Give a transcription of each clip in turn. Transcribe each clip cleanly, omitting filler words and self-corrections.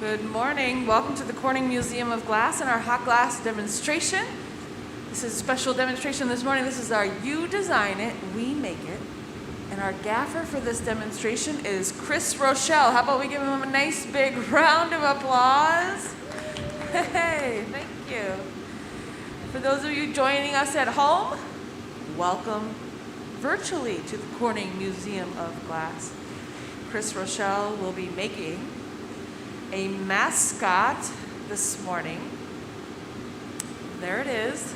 Good morning. Welcome to the Corning Museum of Glass and our hot glass demonstration. This is a special demonstration this morning. This is our You Design It, We Make It. And our gaffer for this demonstration is Chris Rochelle. How about we give him a nice big round of applause? Hey, thank you. For those of you joining us at home, welcome virtually to the Corning Museum of Glass. Chris Rochelle will be making a mascot this morning. There it is.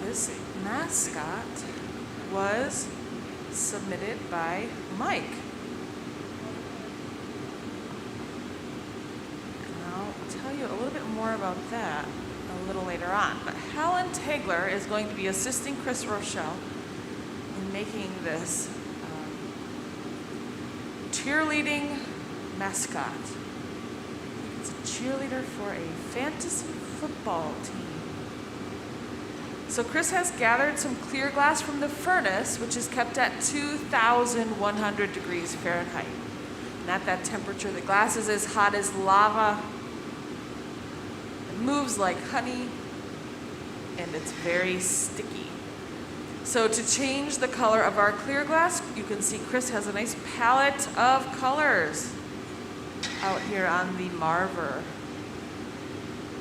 This mascot was submitted by Mike. And I'll tell you a little bit more about that a little later on. But Helen Tegler is going to be assisting Chris Rochelle in making this cheerleading mascot. It's a cheerleader for a fantasy football team. So Chris has gathered some clear glass from the furnace, which is kept at 2,100 degrees Fahrenheit. And at that temperature, the glass is as hot as lava. It moves like honey, and it's very sticky. So to change the color of our clear glass, you can see Chris has a nice palette of colors out here on the Marver.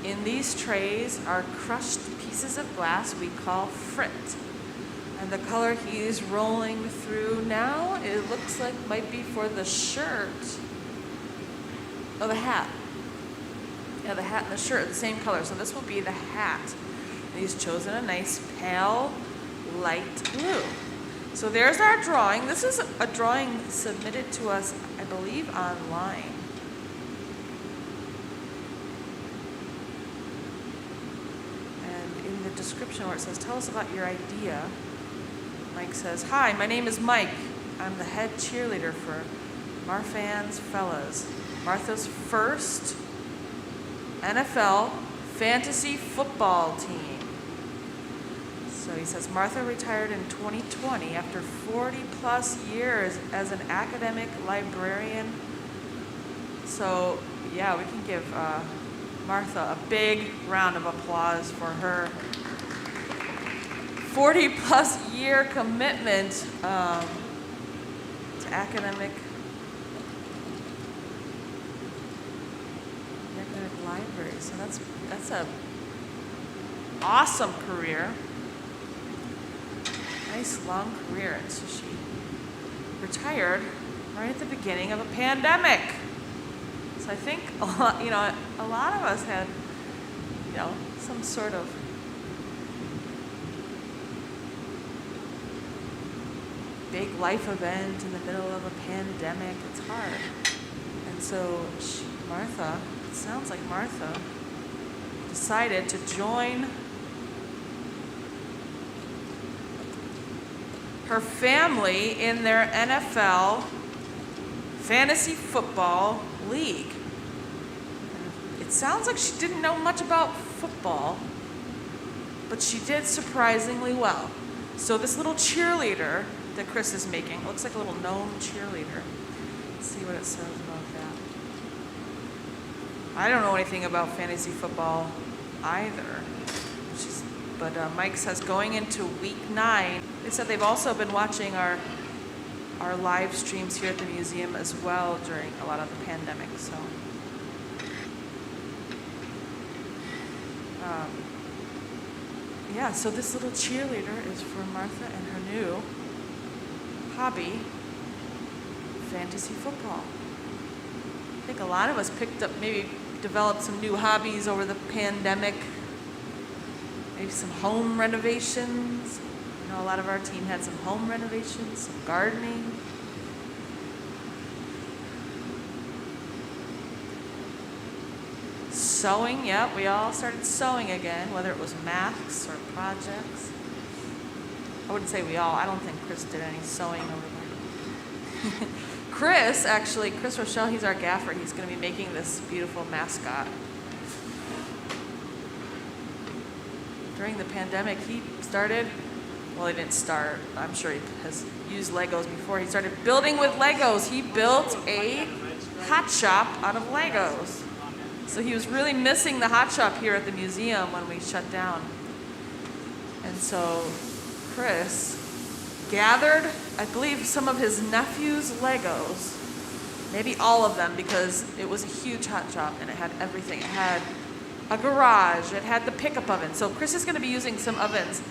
In these trays are crushed pieces of glass we call frit. And the color he's rolling through now, it looks like might be for the shirt. Oh, the hat. Yeah, the hat and the shirt are the same color, so this will be the hat. And he's chosen a nice pale light blue. So there's our drawing. This is a drawing submitted to us, I believe, online. And in the description where it says, tell us about your idea, Mike says, hi, my name is Mike. I'm the head cheerleader for Marfan's Fellas, Martha's first NFL fantasy football team. So he says, Martha retired in 2020 after 40 plus years as an academic librarian. So yeah, we can give Martha a big round of applause for her 40 plus year commitment to academic library. So that's a awesome career. Nice long career. And so she retired right at the beginning of a pandemic. So I think a lot of us had, some sort of big life event in the middle of a pandemic. It's hard. And so Martha, it sounds like Martha decided to join her family in their NFL fantasy football league. It sounds like she didn't know much about football, but she did surprisingly well. So this little cheerleader that Chris is making looks like a little gnome cheerleader. Let's see what it says about that. I don't know anything about fantasy football either. But Mike says going into week 9, they said they've also been watching our live streams here at the museum as well during a lot of the pandemic. So, so this little cheerleader is for Martha and her new hobby, fantasy football. I think a lot of us maybe developed some new hobbies over the pandemic. Maybe some home renovations. A lot of our team had some home renovations, some gardening. Sewing, yeah, we all started sewing again, whether it was masks or projects. I wouldn't say we all. I don't think Chris did any sewing over there. Chris Rochelle, he's our gaffer. He's going to be making this beautiful mascot. During the pandemic, he started well, he didn't start. I'm sure he has used Legos before. He started building with Legos. He built a hot shop out of Legos. So he was really missing the hot shop here at the museum when we shut down. And so Chris gathered, I believe, some of his nephew's Legos, maybe all of them, because it was a huge hot shop and it had everything. It had a garage, it had the pickup oven. So Chris is going to be using some ovens.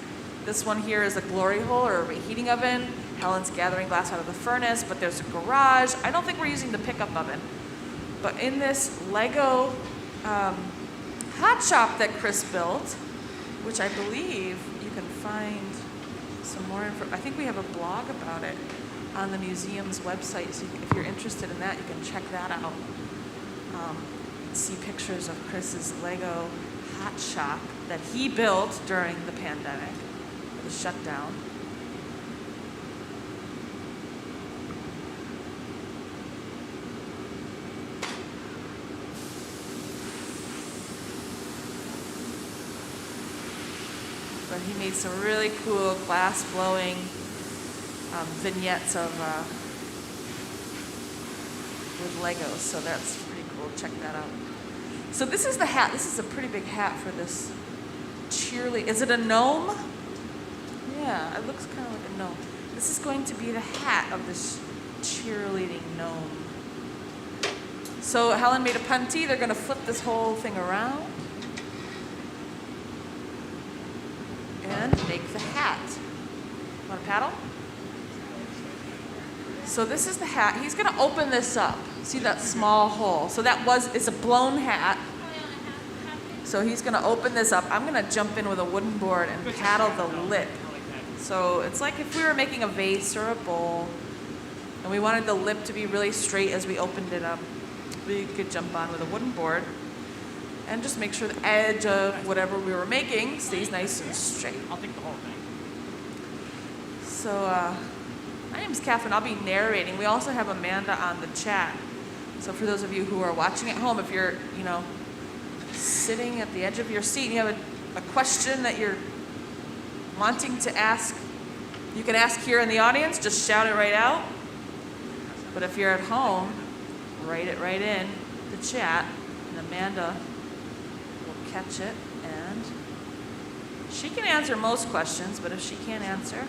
This one here is a glory hole or a reheating oven. Helen's gathering glass out of the furnace, but there's a garage. I don't think we're using the pickup oven. But in this Lego hot shop that Chris built, which I believe you can find some more info. I think we have a blog about it on the museum's website. So if you're interested in that, you can check that out. See pictures of Chris's Lego hot shop that he built during the pandemic, the shutdown. But he made some really cool glass blowing vignettes of with Legos, so that's pretty cool. Check that out. So this is the hat. This is a pretty big hat for this cheerleader. Is it a gnome? Yeah, it looks kind of like a gnome. This is going to be the hat of this cheerleading gnome. So Helen made a puntee. They're going to flip this whole thing around and make the hat. Want to paddle? So this is the hat. He's going to open this up. See that small hole? So it's a blown hat. So he's going to open this up. I'm going to jump in with a wooden board and paddle the lip. So it's like if we were making a vase or a bowl and we wanted the lip to be really straight as we opened it up, we could jump on with a wooden board and just make sure the edge of whatever we were making stays nice and straight. I'll take the whole thing. So my name's Catherine. I'll be narrating. We also have Amanda on the chat. So for those of you who are watching at home, if you're, sitting at the edge of your seat and you have a question that you're wanting to ask, you can ask here in the audience. Just shout it right out. But if you're at home, write it right in the chat, and Amanda will catch it, and she can answer most questions, but if she can't answer,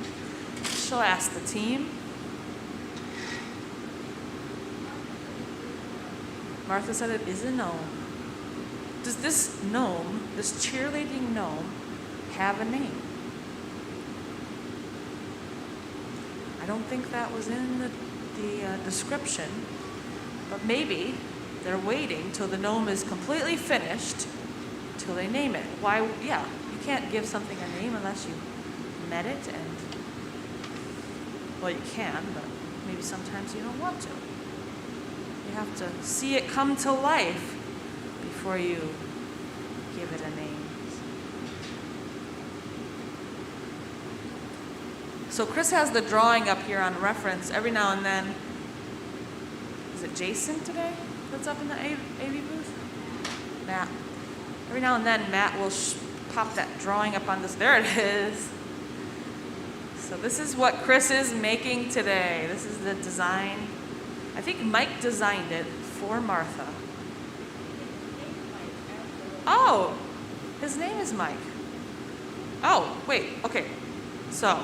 she'll ask the team. Martha said it is a gnome. Does this gnome, this cheerleading gnome, have a name? I don't think that was in the description, but maybe they're waiting till the gnome is completely finished till they name it. Why? Yeah, you can't give something a name unless you met it, and well, you can, but maybe sometimes you don't want to. You have to see it come to life before you give it a name. So Chris has the drawing up here on reference. Every now and then, is it Jason today that's up in the AV booth? Matt. Every now and then, Matt will pop that drawing up on this. There it is. So this is what Chris is making today. This is the design. I think Mike designed it for Martha. Oh, his name is Mike. Oh, wait, okay. So,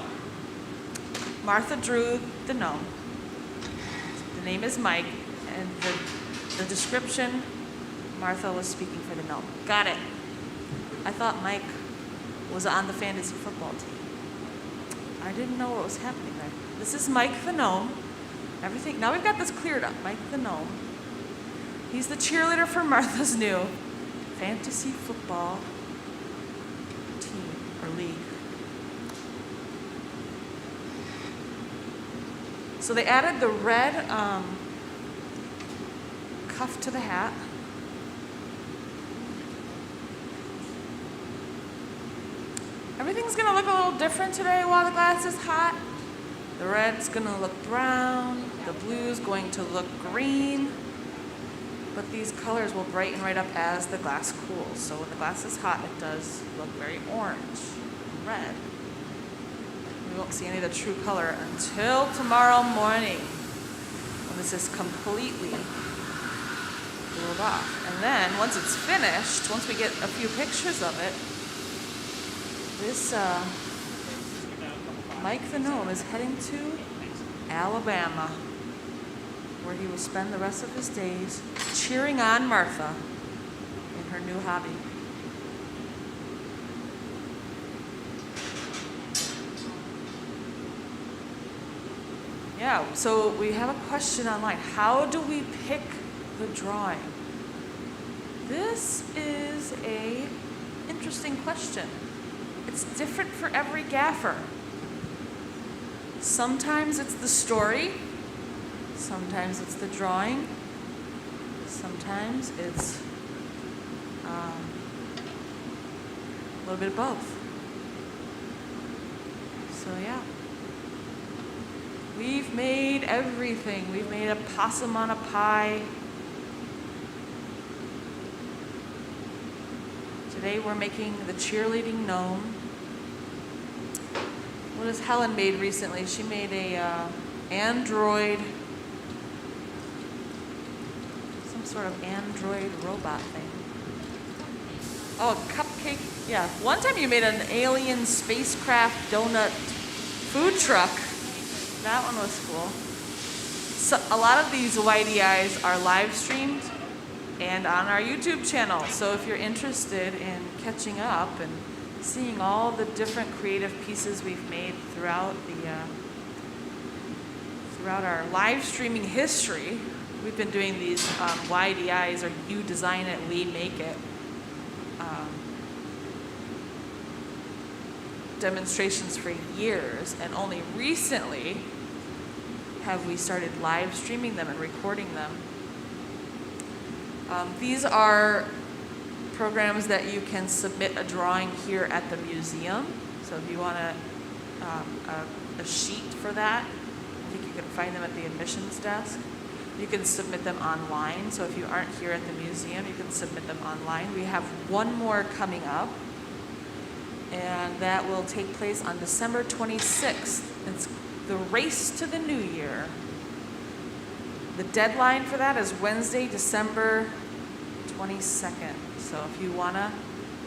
Martha drew the gnome. The name is Mike, and the description, Martha was speaking for the gnome. Got it. I thought Mike was on the fantasy football team. I didn't know what was happening there. This is Mike the gnome. Everything, now we've got this cleared up. Mike the gnome. He's the cheerleader for Martha's new fantasy football team or league. So they added the red cuff to the hat. Everything's gonna look a little different today while the glass is hot. The red's gonna look brown, the blue's going to look green, but these colors will brighten right up as the glass cools. So when the glass is hot, it does look very orange and red. We won't see any of the true color until tomorrow morning when this is completely glued off. And then once it's finished, once we get a few pictures of it, this Mike the Gnome is heading to Alabama, where he will spend the rest of his days cheering on Martha in her new hobby. Yeah, so we have a question online. How do we pick the drawing? This is a interesting question. It's different for every gaffer. Sometimes it's the story, sometimes it's the drawing, sometimes it's a little bit of both. So yeah. We've made everything. We've made a possum on a pie. Today we're making the cheerleading gnome. What has Helen made recently? She made a android, some sort of android robot thing. Oh, a cupcake. Yeah. One time you made an alien spacecraft donut food truck. That one was cool. So a lot of these YDIs are live streamed and on our YouTube channel. So if you're interested in catching up and seeing all the different creative pieces we've made throughout our live streaming history, we've been doing these YDIs, or You Design It, We Make It, demonstrations for years, and only recently have we started live streaming them and recording them. These are programs that you can submit a drawing here at the museum. So if you want a sheet for that, I think you can find them at the admissions desk. You can submit them online. So if you aren't here at the museum, you can submit them online. We have one more coming up, and that will take place on December 26th. It's the race to the new year. The deadline for that is Wednesday, December 22nd. So if you want to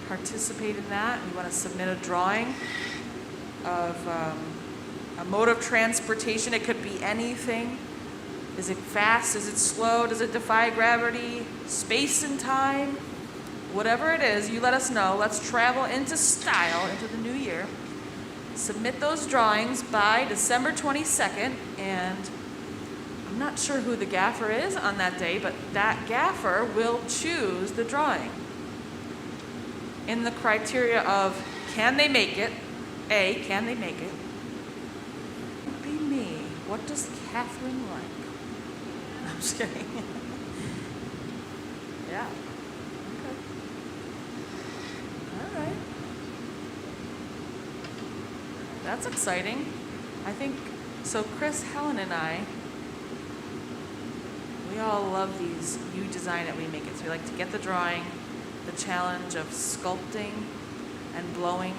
participate in that, you want to submit a drawing of a mode of transportation. It could be anything. Is it fast? Is it slow? Does it defy gravity? Space and time? Whatever it is, you let us know. Let's travel into style into the new year. Submit those drawings by December 22nd, and I'm not sure who the gaffer is on that day, but that gaffer will choose the drawing in the criteria of, can they make it? A, can they make it? Be me. What does Catherine like? I'm just kidding. Yeah. Okay. All right. That's exciting. I think, so Chris, Helen, and I, we all love these You Design It, We Make It. So we like to get the drawing, the challenge of sculpting and blowing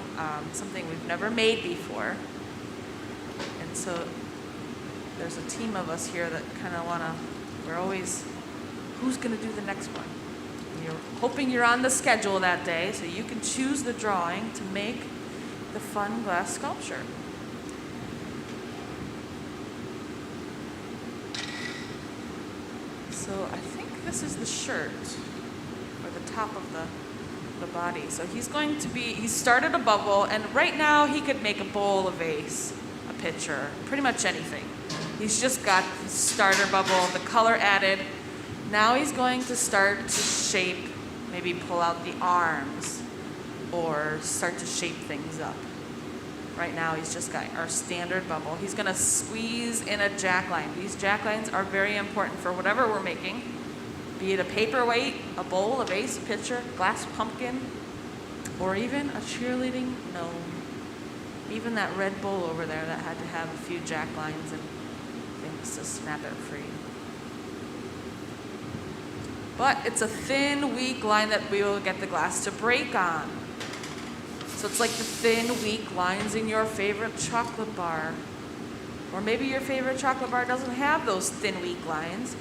something we've never made before. And so there's a team of us here that kind of want to, we're always, who's going to do the next one? And you're hoping you're on the schedule that day so you can choose the drawing to make the fun glass sculpture. So I think this is the shirt, or the top of the body. So he's going to be, he started a bubble, and right now he could make a bowl, a vase, a pitcher, pretty much anything. He's just got the starter bubble, the color added. Now he's going to start to shape, maybe pull out the arms, or start to shape things up. Right now he's just got our standard bubble. He's going to squeeze in a jackline. These jacklines are very important for whatever we're making, be it a paperweight, a bowl, a vase, a pitcher, glass pumpkin, or even a cheerleading gnome. Even that red bowl over there that had to have a few jacklines and things to snap it free. But it's a thin, weak line that we will get the glass to break on. So it's like the thin, weak lines in your favorite chocolate bar. Or maybe your favorite chocolate bar doesn't have those thin, weak lines.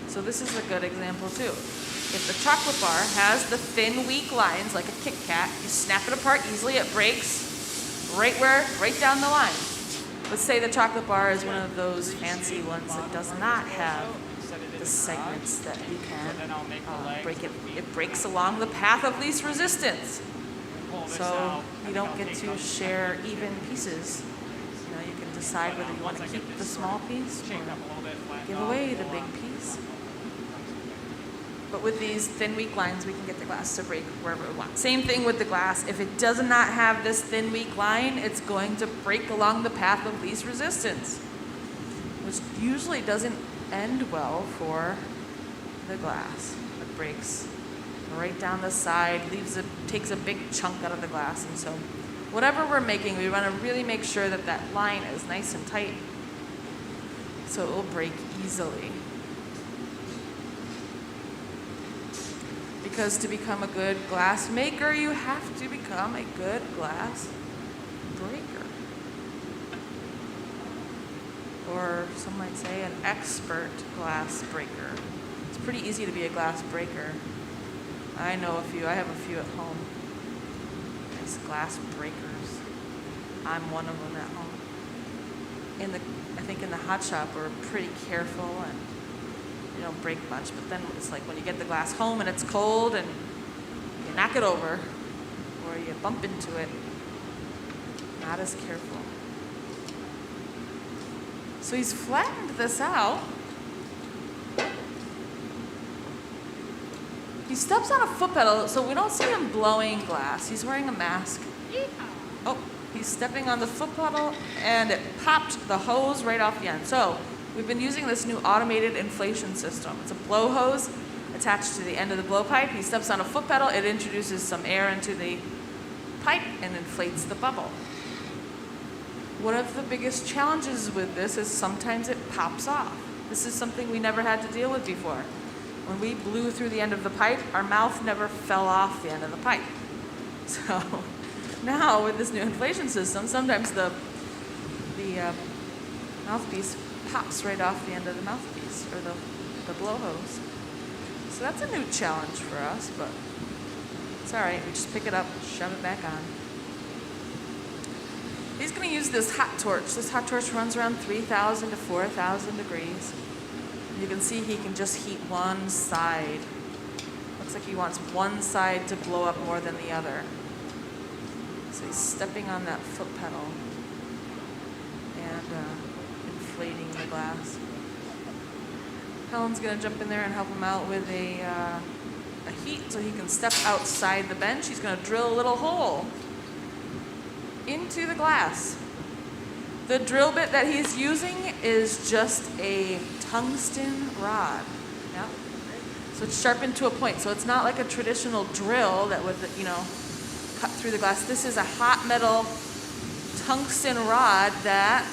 So this is a good example too. If the chocolate bar has the thin, weak lines, like a Kit Kat, you snap it apart easily, it breaks right down the line. Let's say the chocolate bar is one of those fancy ones that does not have the segments that you can break it. It breaks along the path of least resistance. So you don't get to share even pieces. You know, you can decide whether you want to keep the small piece or give away the big piece. But with these thin, weak lines, we can get the glass to break wherever we want. Same thing with the glass. If it does not have this thin, weak line, it's going to break along the path of least resistance, which usually doesn't end well for the glass. It breaks right down the side, takes a big chunk out of the glass. And so whatever we're making, we want to really make sure that that line is nice and tight so it will break easily. Because to become a good glass maker, you have to become a good glass breaker. Or some might say an expert glass breaker. It's pretty easy to be a glass breaker. I know a few. I have a few at home. Nice glass breakers. I'm one of them at home. I think in the hot shop, we're pretty careful and you don't break much, but then it's like when you get the glass home and it's cold and you knock it over or you bump into it, not as careful. So he's flattened this out. He steps on a foot pedal, so we don't see him blowing glass. He's wearing a mask. Oh, he's stepping on the foot pedal and it popped the hose right off the end. So we've been using this new automated inflation system. It's a blow hose attached to the end of the blowpipe. He steps on a foot pedal, it introduces some air into the pipe and inflates the bubble. One of the biggest challenges with this is sometimes it pops off. This is something we never had to deal with before. When we blew through the end of the pipe, our mouth never fell off the end of the pipe. So now with this new inflation system, sometimes the mouthpiece pops right off the end of the mouthpiece or the blow hose. So that's a new challenge for us, but it's all right. We just pick it up, shove it back on. He's going to use this hot torch. This hot torch runs around 3,000 to 4,000 degrees. You can see he can just heat one side. Looks like he wants one side to blow up more than the other. So he's stepping on that foot pedal and inflating the glass. Helen's going to jump in there and help him out with a heat so he can step outside the bench. He's going to drill a little hole into the glass. The drill bit that he's using is just a tungsten rod. Yep. So it's sharpened to a point. So it's not like a traditional drill that would, cut through the glass. This is a hot metal tungsten rod that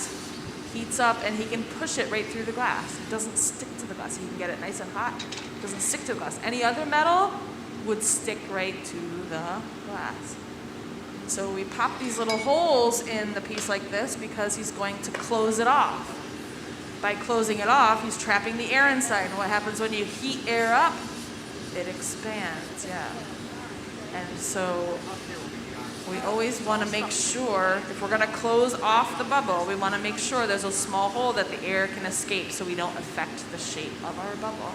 heats up and he can push it right through the glass. It doesn't stick to the glass. He can get it nice and hot. It doesn't stick to the glass. Any other metal would stick right to the glass. So we pop these little holes in the piece like this because he's going to close it off. By closing it off, he's trapping the air inside. And what happens when you heat air up? It expands, yeah. And so we always want to make sure, if we're going to close off the bubble, we want to make sure there's a small hole that the air can escape so we don't affect the shape of our bubble.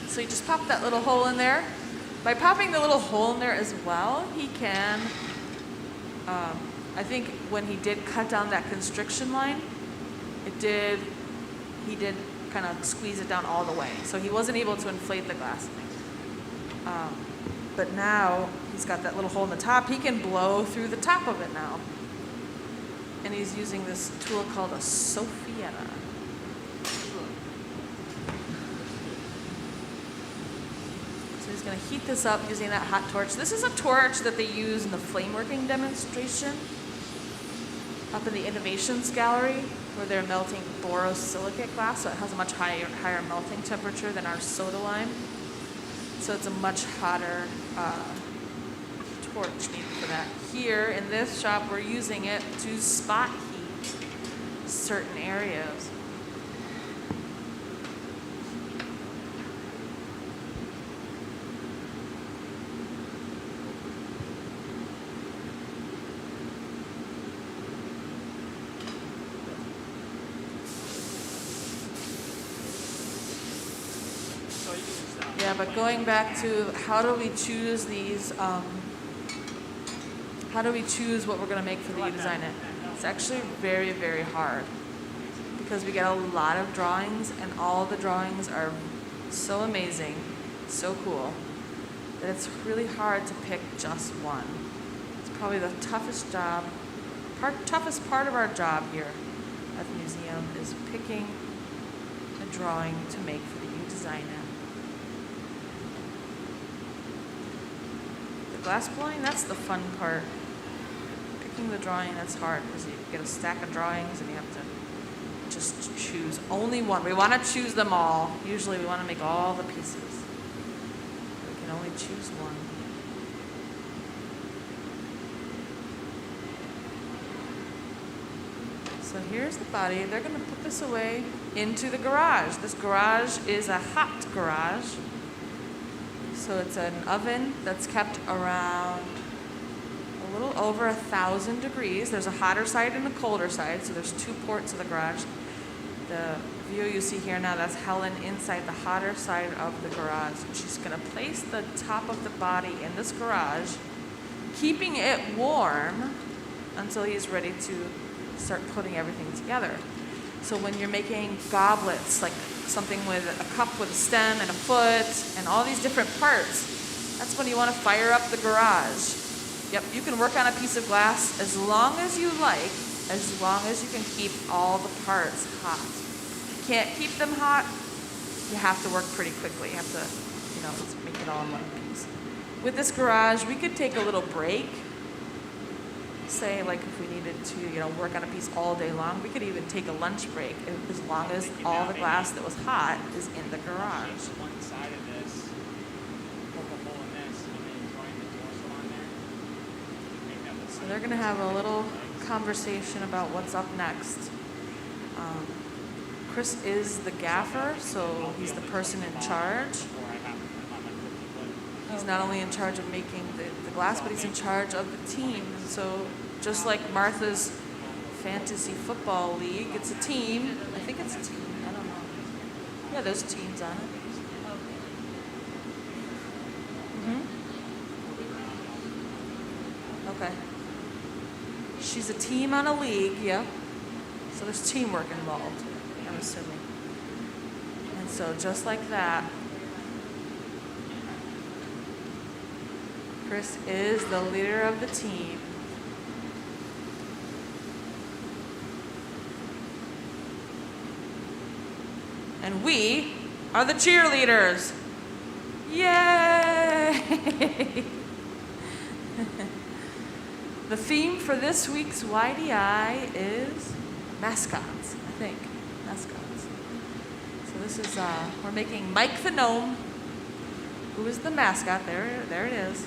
So you just pop that little hole in there. By popping the little hole in there as well, he can, I think when he did cut down that constriction line, he did kind of squeeze it down all the way. So he wasn't able to inflate the glass. But now he's got that little hole in the top. He can blow through the top of it now. And he's using this tool called a Sophietta. So he's going to heat this up using that hot torch. This is a torch that they use in the flame working demonstration up in the Innovations Gallery where they're melting borosilicate glass. So it has a much higher melting temperature than our soda lime. So it's a much hotter torch needed for that. Here in this shop, we're using it to spot heat certain areas. Yeah, but going back to how do we choose these, how do we choose what we're going to make for the design it? It's actually very, very hard because we get a lot of drawings and all the drawings are so amazing, so cool, that it's really hard to pick just one. It's probably the toughest toughest part of our job here at the museum is picking a drawing to make for the design it. Glass blowing, that's the fun part. Picking the drawing, that's hard because you get a stack of drawings and you have to just choose only one. We want to choose them all. Usually we want to make all the pieces. We can only choose one. So here's the body. They're going to put this away into the garage. This garage is a hot garage. So it's an oven that's kept around a little over 1,000 degrees. There's a hotter side and a colder side, so there's two ports of the garage. The view you see here now, that's Helen inside the hotter side of the garage. She's going to place the top of the body in this garage, keeping it warm until he's ready to start putting everything together. So when you're making goblets, like something with a cup with a stem and a foot and all these different parts, that's when you want to fire up the garage. Yep, you can work on a piece of glass as long as you like, as long as you can keep all the parts hot. If you can't keep them hot, you have to work pretty quickly. You have to, make it all in one piece. With this garage, we could take a little break. Say, like, if we needed to, work on a piece all day long, we could even take a lunch break as long as all the glass that was hot is in the garage. One side of this, poke a hole in this, and then join the torso on there. So they're going to have a little conversation about what's up next. Chris is the gaffer, so he's the person in charge. He's not only in charge of making the glass, but he's in charge of the team. So just like Martha's fantasy football league, it's a team. I think it's a team. I don't know. Yeah, there's teams on it. Okay. She's a team on a league, yeah. So there's teamwork involved, I'm assuming. And so just like that, Chris is the leader of the team. And we are the cheerleaders. Yay! The theme for this week's YDI is mascots, I think. Mascots. So this is, we're making Mike the Gnome, who is the mascot. There it is.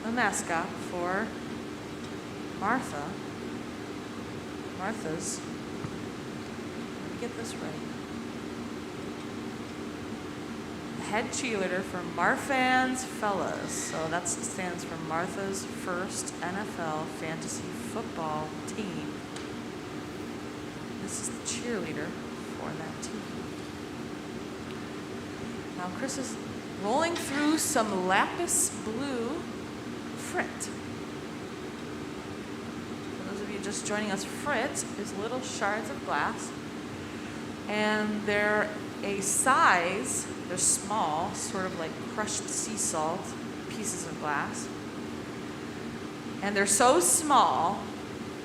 The mascot for Martha. Martha's. Let me get this right. The head cheerleader for Marfan's Fellas. So that stands for Martha's first NFL fantasy football team. This is the cheerleader for that team. Now Chris is rolling through some lapis blue frit. For those of you just joining us, frit is little shards of glass, and they're a size, they're small, sort of like crushed sea salt pieces of glass, and they're so small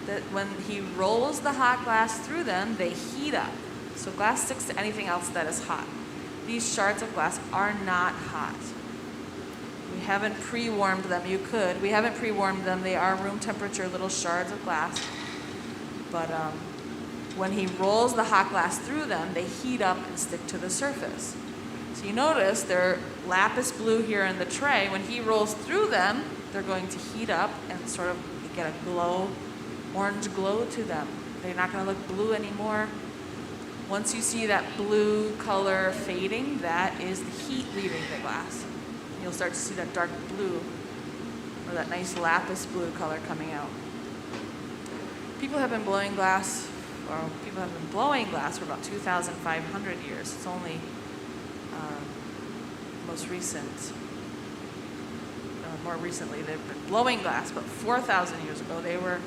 that when he rolls the hot glass through them, they heat up. So glass sticks to anything else that is hot. These shards of glass are not hot. We haven't pre-warmed them. You could. We haven't pre-warmed them. They are room temperature little shards of glass. But when he rolls the hot glass through them, they heat up and stick to the surface. So you notice they're lapis blue here in the tray. When he rolls through them, they're going to heat up and sort of get a glow, orange glow to them. They're not going to look blue anymore. Once you see that blue color fading, that is the heat leaving the glass. You'll start to see that dark blue or that nice lapis blue color coming out. People have been blowing glass for about 2,500 years. It's only more recently they've been blowing glass, but 4,000 years ago they were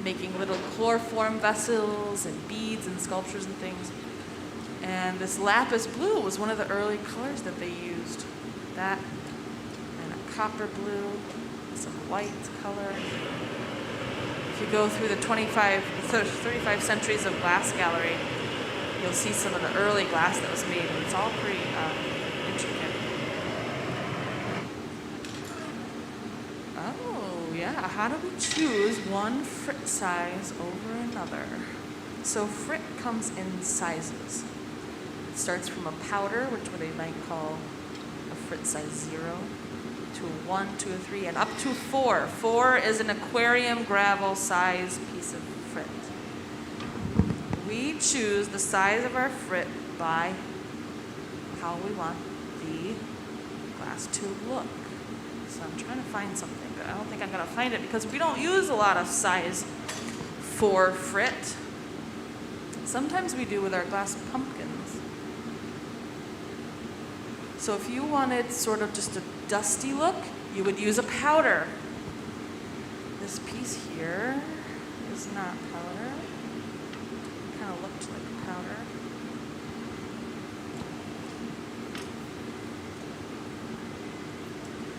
making little chloroform vessels and beads and sculptures and things. And this lapis blue was one of the early colors that they used. That and a copper blue, some white color. If you go through the 35 centuries of glass gallery, you'll see some of the early glass that was made, and it's all pretty intricate. Oh, yeah. How do we choose one frit size over another? So frit comes in sizes. It starts from a powder, which they might call a frit size 0, to a 1, 2, 3, and up to 4. 4 is an aquarium gravel size piece of frit. We choose the size of our frit by how we want the glass to look. So I'm trying to find something, but I don't think I'm going to find it because we don't use a lot of size 4 frit. Sometimes we do with our glass pumpkins. So if you wanted sort of just a dusty look, you would use a powder. This piece here is not powder. It kind of looked like powder.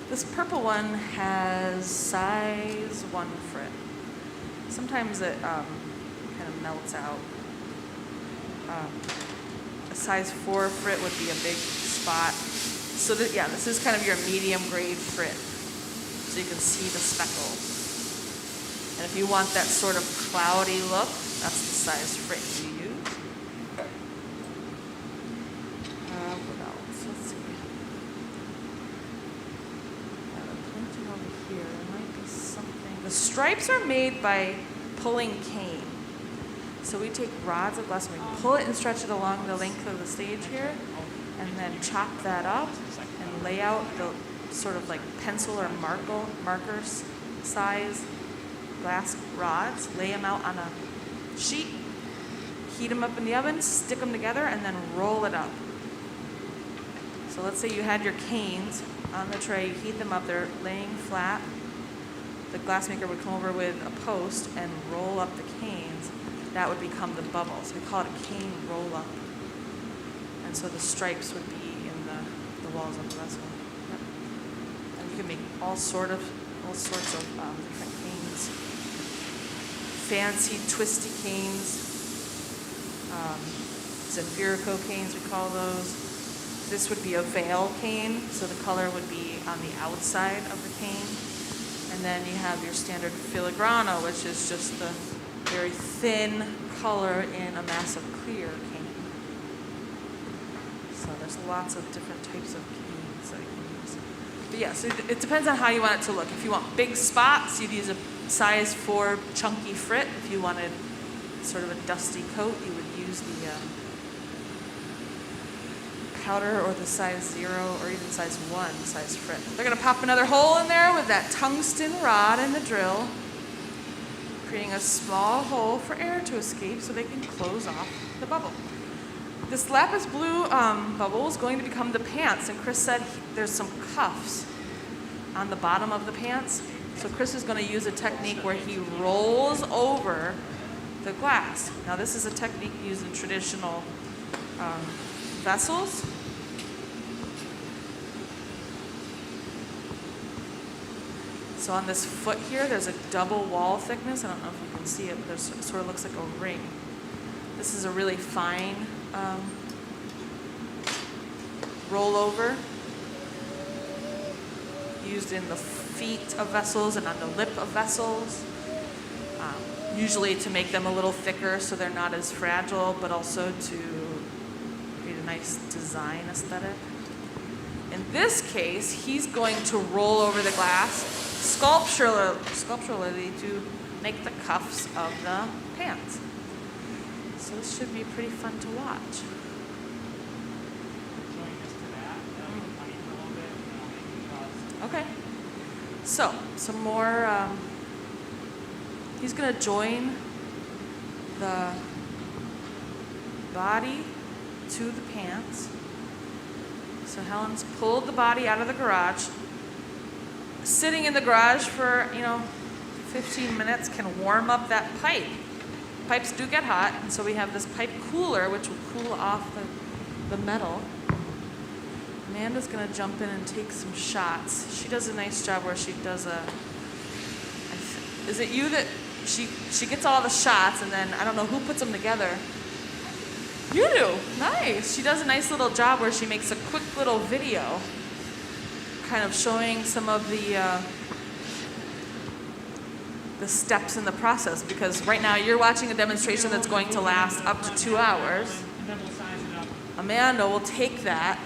This purple one has size 1 frit. Sometimes it kind of melts out. A size 4 frit would be a big spot. So this is kind of your medium grade frit. So you can see the speckles. And if you want that sort of cloudy look, that's the size frit you use. What else? Let's see. Got a printing over here. There might be something. The stripes are made by pulling cane. So we take rods of glass and we pull it and stretch it along the length of the stage here, and then chop that up and lay out the sort of like pencil or marker size glass rods, lay them out on a sheet, heat them up in the oven, stick them together, and then roll it up. So let's say you had your canes on the tray, you heat them up, they're laying flat. The glassmaker would come over with a post and roll up the canes. That would become the bubble. So we call it a cane roll up. And so the stripes would be in the walls of the vessel. Yep. And you can make all sorts of different canes. Fancy twisty canes. Zafirico canes, we call those. This would be a veil cane, so the color would be on the outside of the cane. And then you have your standard filigrana, which is just the very thin color in a massive clear cane. So there's lots of different types of canes that you can use. But yeah, so it depends on how you want it to look. If you want big spots, you'd use a size 4 chunky frit. If you wanted sort of a dusty coat, you would use the powder or the size 0 or even size 1 size frit. They're going to pop another hole in there with that tungsten rod and the drill, creating a small hole for air to escape so they can close off the bubble. This lapis blue bubble is going to become the pants, and Chris said there's some cuffs on the bottom of the pants. So Chris is going to use a technique where he rolls over the glass. Now this is a technique used in traditional vessels. So on this foot here, there's a double wall thickness. I don't know if you can see it, but it sort of looks like a ring. This is a really fine rollover used in the feet of vessels and on the lip of vessels, usually to make them a little thicker so they're not as fragile, but also to create a nice design aesthetic. In this case, he's going to roll over the glass sculpturally to make the cuffs of the pants. So this should be pretty fun to watch. Join this to that. That'll be funny for a little bit, and then I'll make the cuts. Okay. So, some more, he's going to join the body to the pants. So Helen's pulled the body out of the garage. Sitting in the garage for, 15 minutes can warm up that pipe. Pipes do get hot, and so we have this pipe cooler, which will cool off the metal. Amanda's gonna jump in and take some shots. She does a nice job where she does is it you that, she gets all the shots, and then I don't know who puts them together. You do, nice. She does a nice little job where she makes a quick little video kind of showing some of the steps in the process, because right now you're watching a demonstration that's going to last up to 2 hours. And then we'll size it up. Amanda will take that,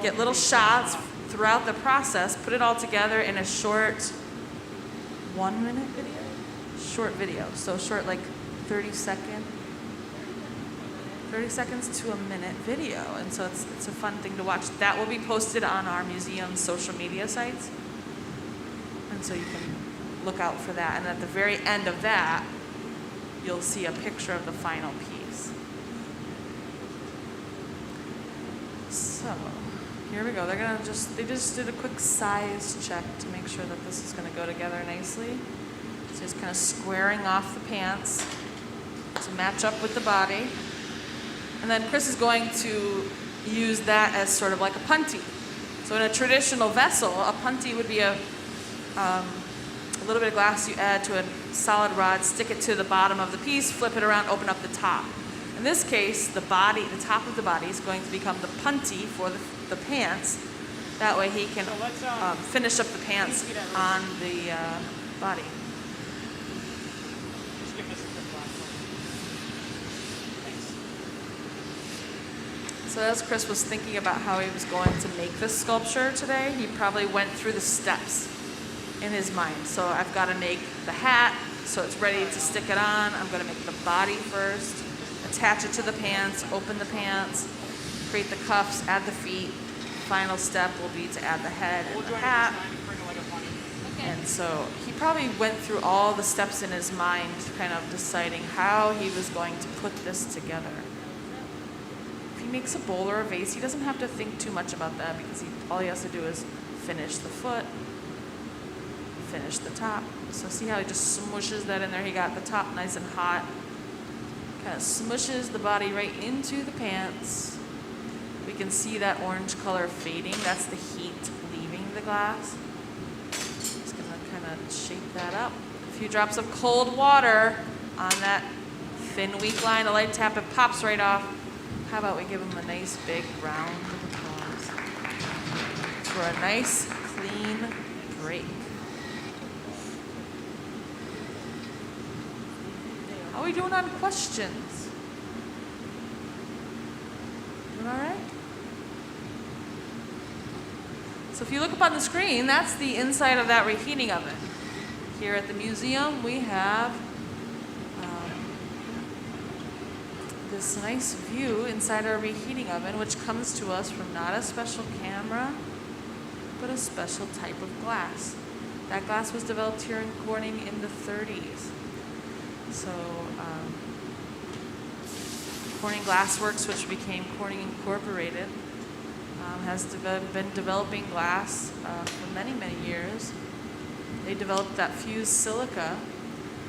get little shots throughout the process, put it all together in a short 1 minute video? Short video, so short like 30 seconds to a minute video, and so it's a fun thing to watch. That will be posted on our museum's social media sites, and so you can look out for that. And at the very end of that, you'll see a picture of the final piece. So here we go. They just did a quick size check to make sure that this is going to go together nicely. So just kind of squaring off the pants to match up with the body. And then Chris is going to use that as sort of like a punty. So in a traditional vessel, a punty would be a little bit of glass you add to a solid rod, stick it to the bottom of the piece, flip it around, open up the top. In this case, the top of the body is going to become the punty for the pants. That way he can finish up the pants on the body. Just give this a quick blast. Thanks. So as Chris was thinking about how he was going to make this sculpture today, he probably went through the steps in his mind. So I've got to make the hat so it's ready to stick it on. I'm going to make the body first, attach it to the pants, open the pants, create the cuffs, add the feet. Final step will be to add the head and the hat. And so he probably went through all the steps in his mind, kind of deciding how he was going to put this together. If he makes a bowl or a vase, he doesn't have to think too much about that, because all he has to do is finish the foot, finish the top. So see how he just smushes that in there? He got the top nice and hot. Kind of smushes the body right into the pants. We can see that orange color fading. That's the heat leaving the glass. Just gonna kind of shape that up. A few drops of cold water on that thin, weak line. A light tap, it pops right off. How about we give him a nice big round of applause for a nice, clean break. How are we doing on questions? Doing all right? So if you look up on the screen, that's the inside of that reheating oven. Here at the museum, we have this nice view inside our reheating oven, which comes to us from not a special camera, but a special type of glass. That glass was developed here in Corning in the 30s. So Corning Glassworks, which became Corning Incorporated, has been developing glass for many, many years. They developed that fused silica.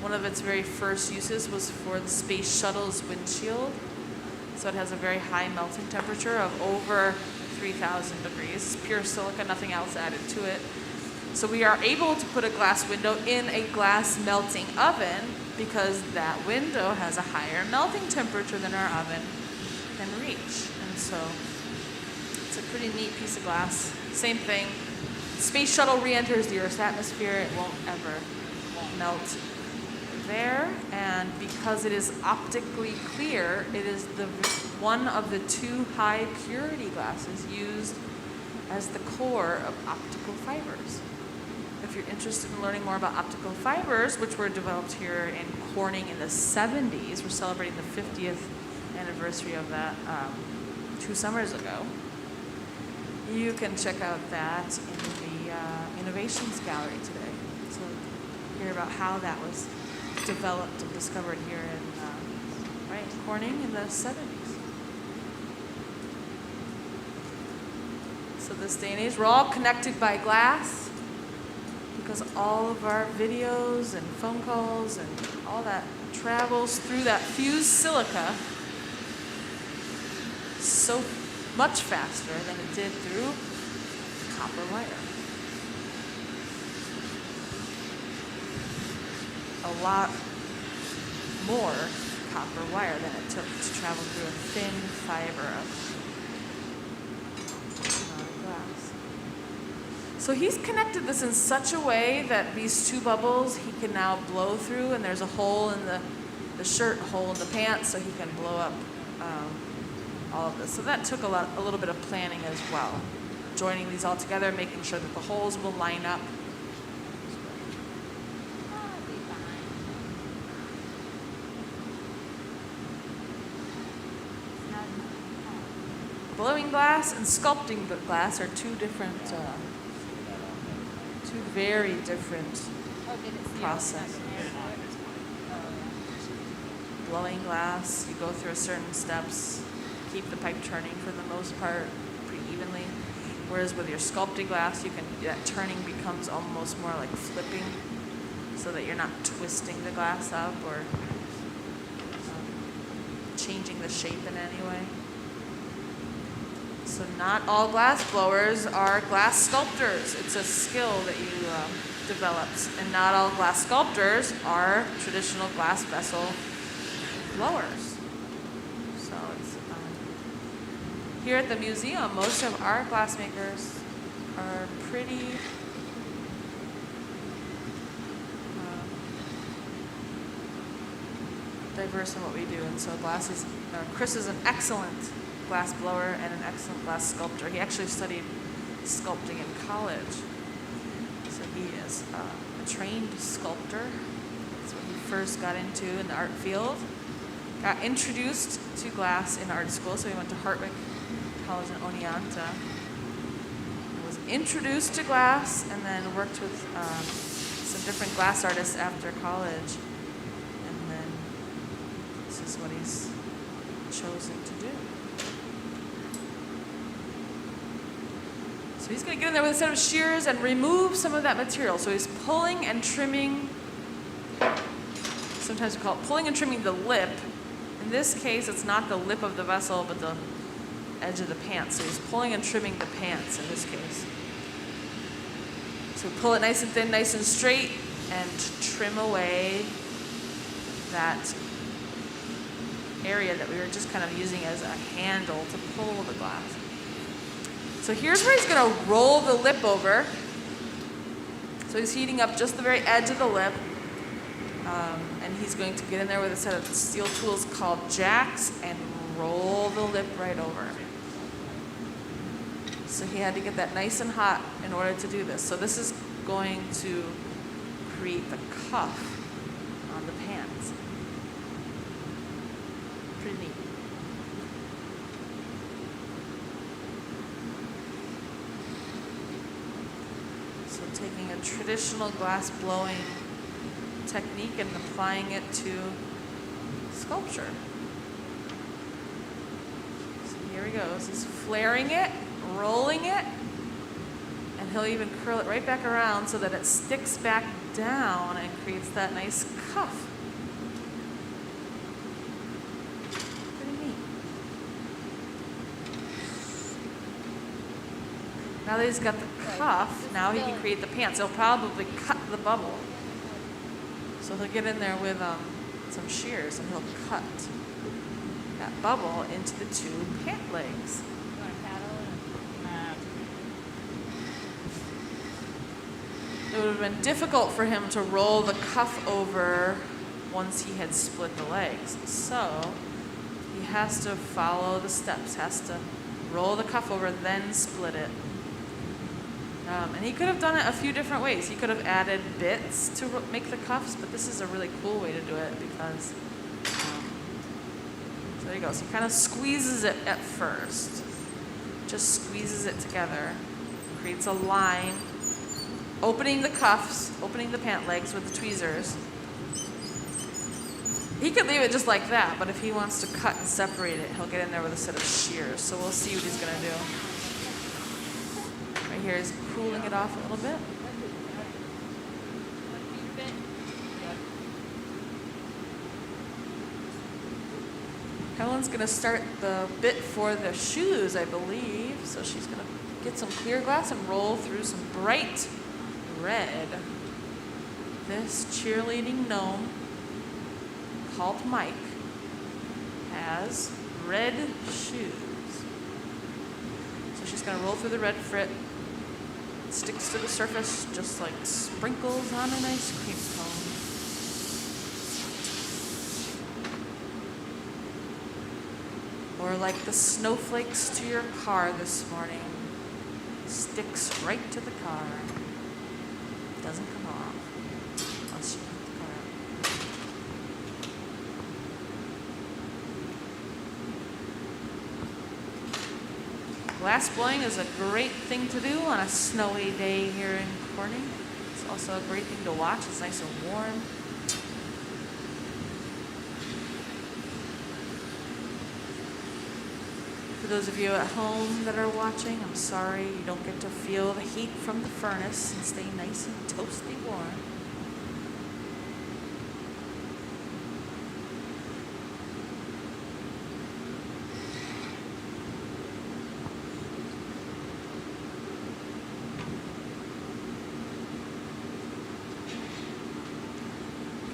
One of its very first uses was for the space shuttle's windshield. So it has a very high melting temperature of over 3,000 degrees. It's pure silica, nothing else added to it. So we are able to put a glass window in a glass melting oven because that window has a higher melting temperature than our oven can reach. And so it's a pretty neat piece of glass. Same thing. Space shuttle re-enters the Earth's atmosphere. It won't ever melt there. And because it is optically clear, it is one of the 2 high purity glasses used as the core of optical fibers. If if you're interested in learning more about optical fibers, which were developed here in Corning in the 70s, we're celebrating the 50th anniversary of that 2 summers ago. You can check out that in the Innovations Gallery today. So hear about how that was developed and discovered here in Corning in the 70s. So this day and age, we're all connected by glass because all of our videos and phone calls and all that travels through that fused silica so much faster than it did through copper wire. A lot more copper wire than it took to travel through a thin fiber of glass. So he's connected this in such a way that these 2 bubbles he can now blow through, and there's a hole in the shirt, a hole in the pants, so he can blow up all of this. So that took a little bit of planning as well. Joining these all together, making sure that the holes will line up. Blowing glass and sculpting glass are 2 different, 2 very different processes. Blowing glass, you go through certain steps, keep the pipe turning for the most part pretty evenly. Whereas with your sculpting glass, that turning becomes almost more like flipping, so that you're not twisting the glass up or changing the shape in any way. So not all glass blowers are glass sculptors. It's a skill that you developed. And not all glass sculptors are traditional glass vessel blowers. So it's here at the museum, most of our glass makers are pretty diverse in what we do. And so Chris is an excellent glass blower and an excellent glass sculptor. He actually studied sculpting in college. So he is a trained sculptor. That's what he first got into in the art field. Got introduced to glass in art school, so he went to Hartwick College in Oneonta. Was introduced to glass and then worked with some different glass artists after college. And then this is what he's chosen to do. So he's going to get in there with a set of shears and remove some of that material. So he's pulling and trimming, sometimes we call it pulling and trimming the lip. In this case, it's not the lip of the vessel, but the edge of the pants. So he's pulling and trimming the pants in this case. So pull it nice and thin, nice and straight, and trim away that area that we were just kind of using as a handle to pull the glass. So here's where he's going to roll the lip over. So he's heating up just the very edge of the lip. And he's going to get in there with a set of steel tools called jacks and roll the lip right over. So he had to get that nice and hot in order to do this. So this is going to create the cuff on the pants. Pretty neat. So taking a traditional glass blowing technique and applying it to sculpture. So here he goes. He's flaring it, rolling it, and he'll even curl it right back around so that it sticks back down and creates that nice cuff. Pretty neat. Now that he's got the cuff, now he can create the pants. He'll probably cut the bubble. So he'll get in there with some shears and he'll cut that bubble into the 2 pant legs. You want to paddle it? It would have been difficult for him to roll the cuff over once he had split the legs. So he has to follow the steps, has to roll the cuff over, then split it. And he could have done it a few different ways. He could have added bits to make the cuffs, but this is a really cool way to do it because, so there you go. So he kind of squeezes it at first. Just squeezes it together. Creates a line. Opening the cuffs, opening the pant legs with the tweezers. He could leave it just like that, but if he wants to cut and separate it, he'll get in there with a set of shears. So we'll see what he's going to do. Right here is cooling it off a little bit. Helen's going to start the bit for the shoes, I believe. So she's going to get some clear glass and roll through some bright red. This cheerleading gnome called Mike has red shoes. So she's going to roll through the red frit. It sticks to the surface just like sprinkles on an ice cream cone. Or like the snowflakes to your car this morning. Sticks right to the car. Doesn't come off once you put the car out. Glass blowing is a great thing to do on a snowy day here in Corning. It's also a great thing to watch. It's nice and warm. For those of you at home that are watching, I'm sorry you don't get to feel the heat from the furnace and stay nice and toasty warm.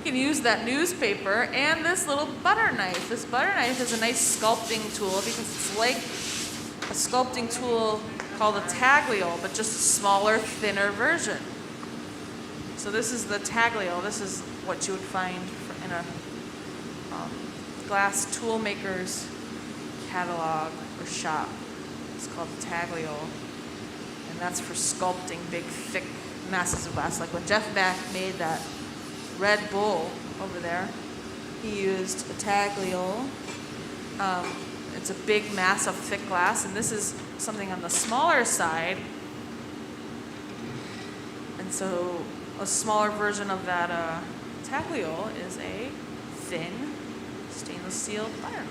You can use that newspaper and this little butter knife. This butter knife is a nice sculpting tool because it's like a sculpting tool called a tagliole, but just a smaller, thinner version. So this is the tagliole. This is what you would find in a glass tool maker's catalog or shop. It's called the tagliole. And that's for sculpting big, thick masses of glass. Like when Jeff Mack made that Red Bull over there, he used a tagliole. It's a big mass of thick glass, and this is something on the smaller side. And so a smaller version of that tagliole is a thin stainless steel butter knife.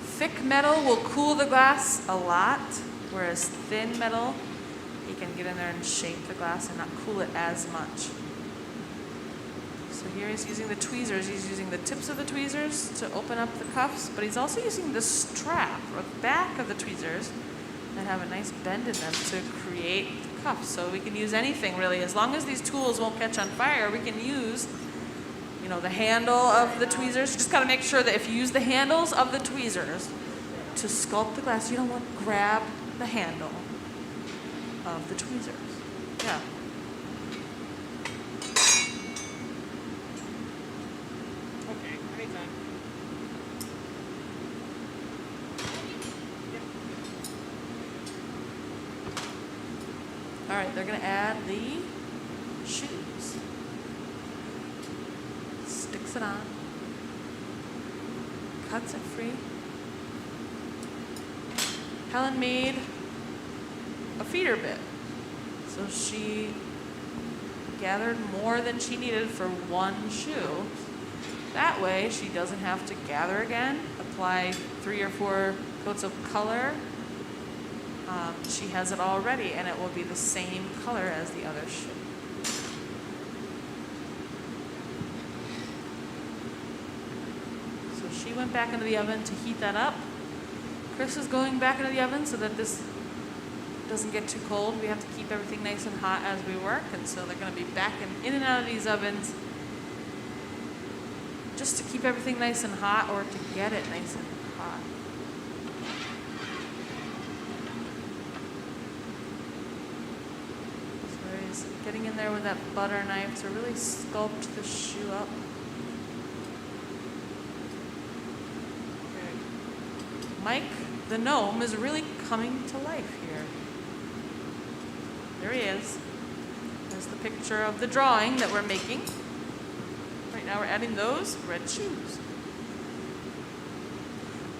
Thick metal will cool the glass a lot, whereas thin metal, you can get in there and shape the glass and not cool it as much. So here he's using the tweezers. He's using the tips of the tweezers to open up the cuffs, but he's also using the strap or the back of the tweezers that have a nice bend in them to create the cuffs. So we can use anything really. As long as these tools won't catch on fire, we can use, the handle of the tweezers. Just gotta make sure that if you use the handles of the tweezers to sculpt the glass, you don't want to grab the handle of the tweezers. Yeah. Okay, anytime. All right, they're gonna add the shoes. Sticks it on. Cuts it free. Helen made a feeder bit. So she gathered more than she needed for one shoe. That way she doesn't have to gather again, apply 3 or 4 coats of color. She has it all ready and it will be the same color as the other shoe. So she went back into the oven to heat that up. Chris is going back into the oven so that this doesn't get too cold. We have to keep everything nice and hot as we work, and so they're going to be back in and out of these ovens just to keep everything nice and hot, or to get it nice and hot. So he's getting in there with that butter knife to really sculpt the shoe up. Okay. Mike the gnome is really coming to life here. There he is. There's the picture of the drawing that we're making. Right now we're adding those red shoes.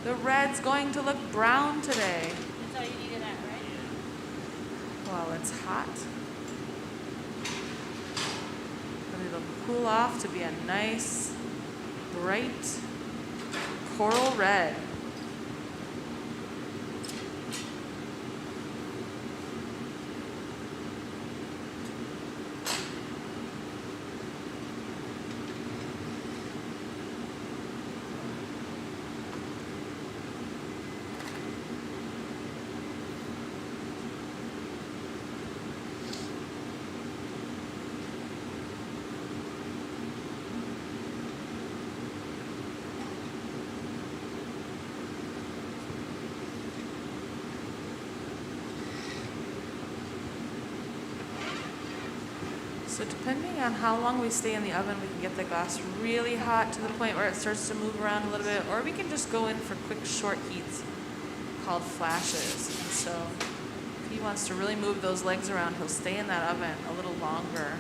The red's going to look brown today. That's all you needed that, right? While it's hot. And it'll cool off to be a nice, bright coral red. So depending on how long we stay in the oven, we can get the glass really hot to the point where it starts to move around a little bit, or we can just go in for quick short heats called flashes. And so if he wants to really move those legs around, he'll stay in that oven a little longer.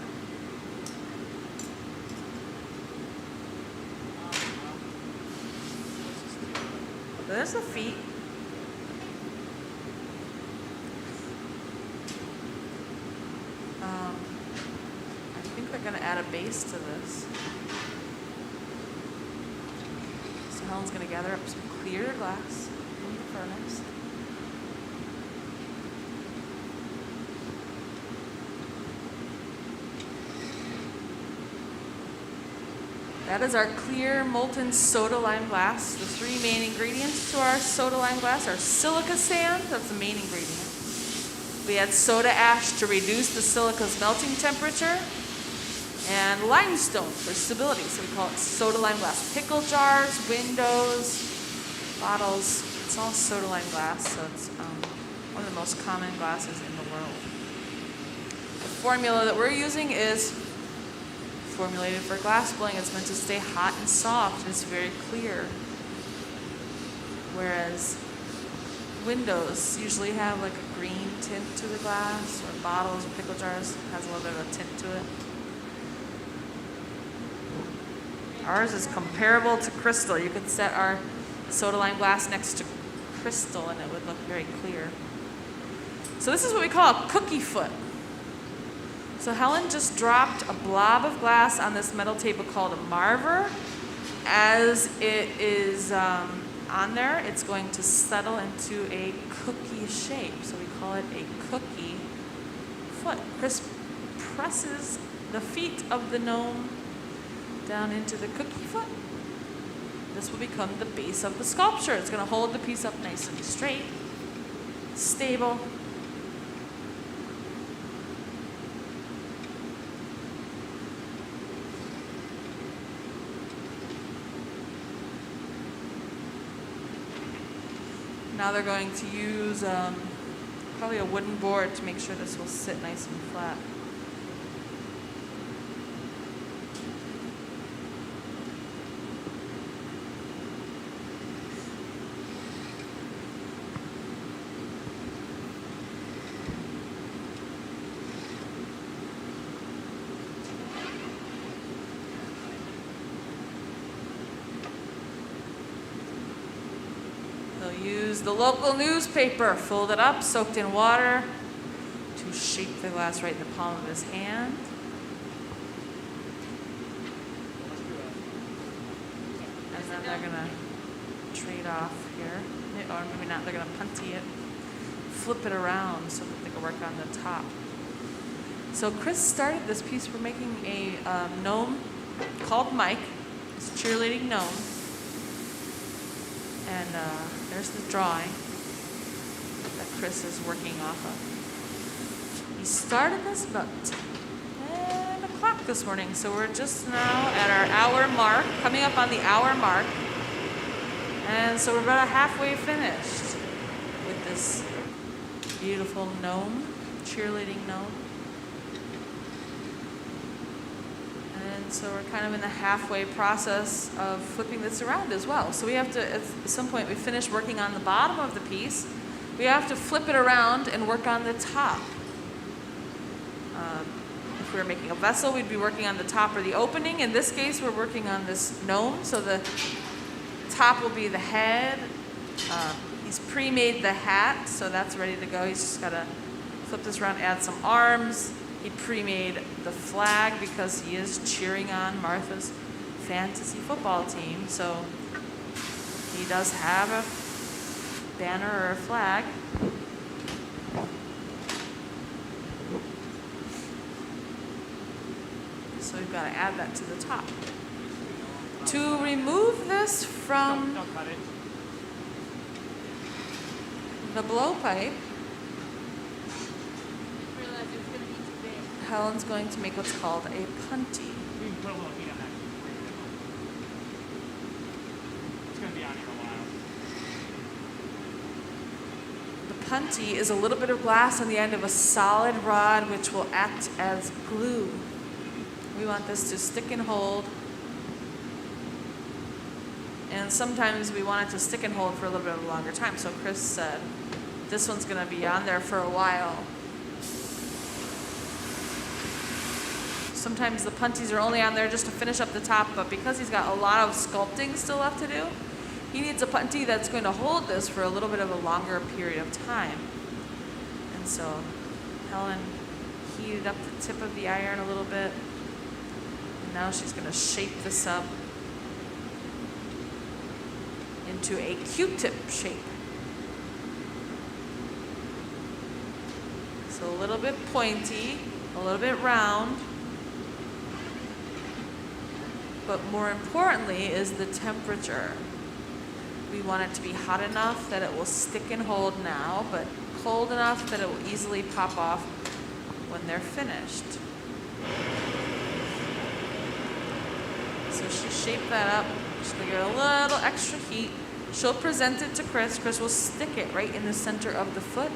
There's the feet. I think they're going to add a base to this. So Helen's going to gather up some clear glass from the furnace. That is our clear molten soda lime glass. The three main ingredients to our soda lime glass are silica sand, that's the main ingredient. We add soda ash to reduce the silica's melting temperature, and limestone for stability, so we call it soda lime glass. Pickle jars, windows, bottles, it's all soda lime glass, so it's one of the most common glasses in the world. The formula that we're using is formulated for glass blowing. It's meant to stay hot and soft, and it's very clear. Whereas windows usually have like a green tint to the glass, or bottles or pickle jars has a little bit of a tint to it. Ours is comparable to crystal. You could set our soda lime glass next to crystal and it would look very clear. So this is what we call a cookie foot. So Helen just dropped a blob of glass on this metal table called a marver. As it is on there, it's going to settle into a cookie shape. So we call it a cookie foot. Chris presses the feet of the gnome down into the cookie foot. This will become the base of the sculpture. It's going to hold the piece up nice and straight, stable. Now they're going to use probably a wooden board to make sure this will sit nice and flat. They'll use the local newspaper, fold it up, soaked in water, to shape the glass right in the palm of his hand. And then they're going to trade off here. Or maybe not, they're going to punty it, flip it around so that they can work on the top. So Chris started this piece. We're making a gnome called Mike. It's a cheerleading gnome. And there's the drawing that Chris is working off of. He started this about 10 o'clock this morning, so we're just now at our hour mark, coming up on the hour mark. And so we're about halfway finished with this beautiful gnome, cheerleading gnome. And And so we're kind of in the halfway process of flipping this around as well. So we have to, at some point we finish working on the bottom of the piece, we have to flip it around and work on the top. If we were making a vessel, we'd be working on the top or the opening. In this case, we're working on this gnome, so the top will be the head. He's pre-made the hat, so that's ready to go. He's just got to flip this around, add some arms. He pre-made the flag because he is cheering on Martha's fantasy football team, so he does have a banner or a flag. So we've got to add that to the top. To remove this from Don't cut it. the blowpipe, Helen's going to make what's called a punty. We can put a little heat on that. It's going to be on here a while. The punty is a little bit of glass on the end of a solid rod which will act as glue. We want this to stick and hold. And sometimes we want it to stick and hold for a little bit of a longer time. So Chris said, this one's going to be on there for a while. Sometimes the punties are only on there just to finish up the top, but because he's got a lot of sculpting still left to do, he needs a punty that's going to hold this for a little bit of a longer period of time. And so Helen heated up the tip of the iron a little bit. And now she's going to shape this up into a Q-tip shape. So a little bit pointy, a little bit round, but more importantly is the temperature. We want it to be hot enough that it will stick and hold now, but cold enough that it will easily pop off when they're finished. So she shaped that up. She's gonna give it a little extra heat. She'll present it to Chris. Chris will stick it right in the center of the foot.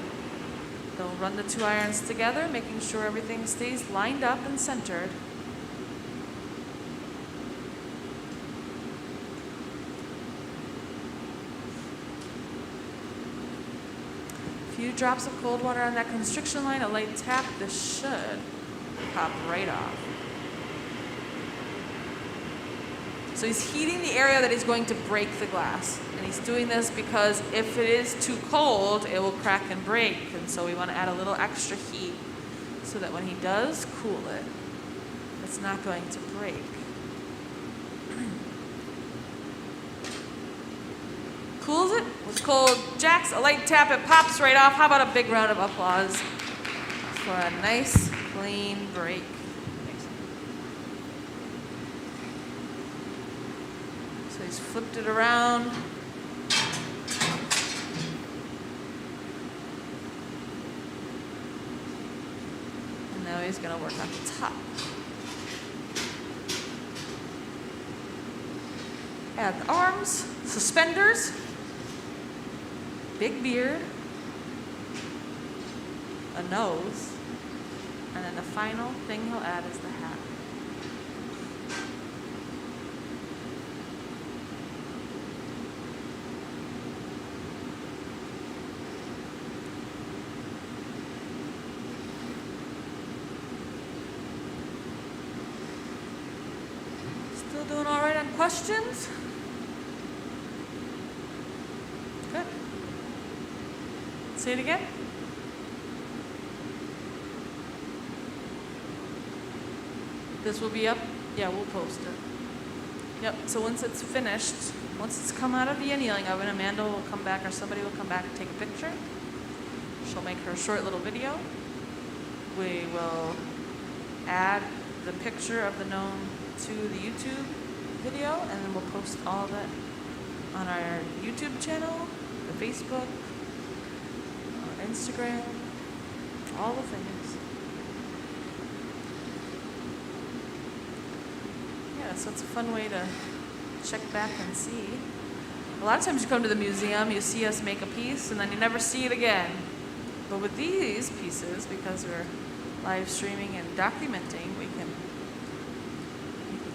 They'll run the two irons together, making sure everything stays lined up and centered. A few drops of cold water on that constriction line, a light tap, this should pop right off. So he's heating the area that he's going to break the glass. And he's doing this because if it is too cold, it will crack and break. And so we want to add a little extra heat so that when he does cool it, it's not going to break. Cools it with cold jacks, a light tap, it pops right off. How about a big round of applause for a nice, clean break? So he's flipped it around. And now he's going to work on the top. Add the arms, suspenders, big beard, a nose, and then the final thing he'll add is the hat. Still doing all right on questions? Good. Say it again. This will be up? Yeah, we'll post it. Yep, so once it's finished, once it's come out of the annealing oven, Amanda will come back or somebody will come back and take a picture. She'll make her short little video. We will add the picture of the gnome to the YouTube video, and then we'll post all of it on our YouTube channel, the Facebook, our Instagram, all the things. Yeah, so it's a fun way to check back and see. A lot of times you come to the museum, you see us make a piece, and then you never see it again. But with these pieces, because we're live streaming and documenting, we can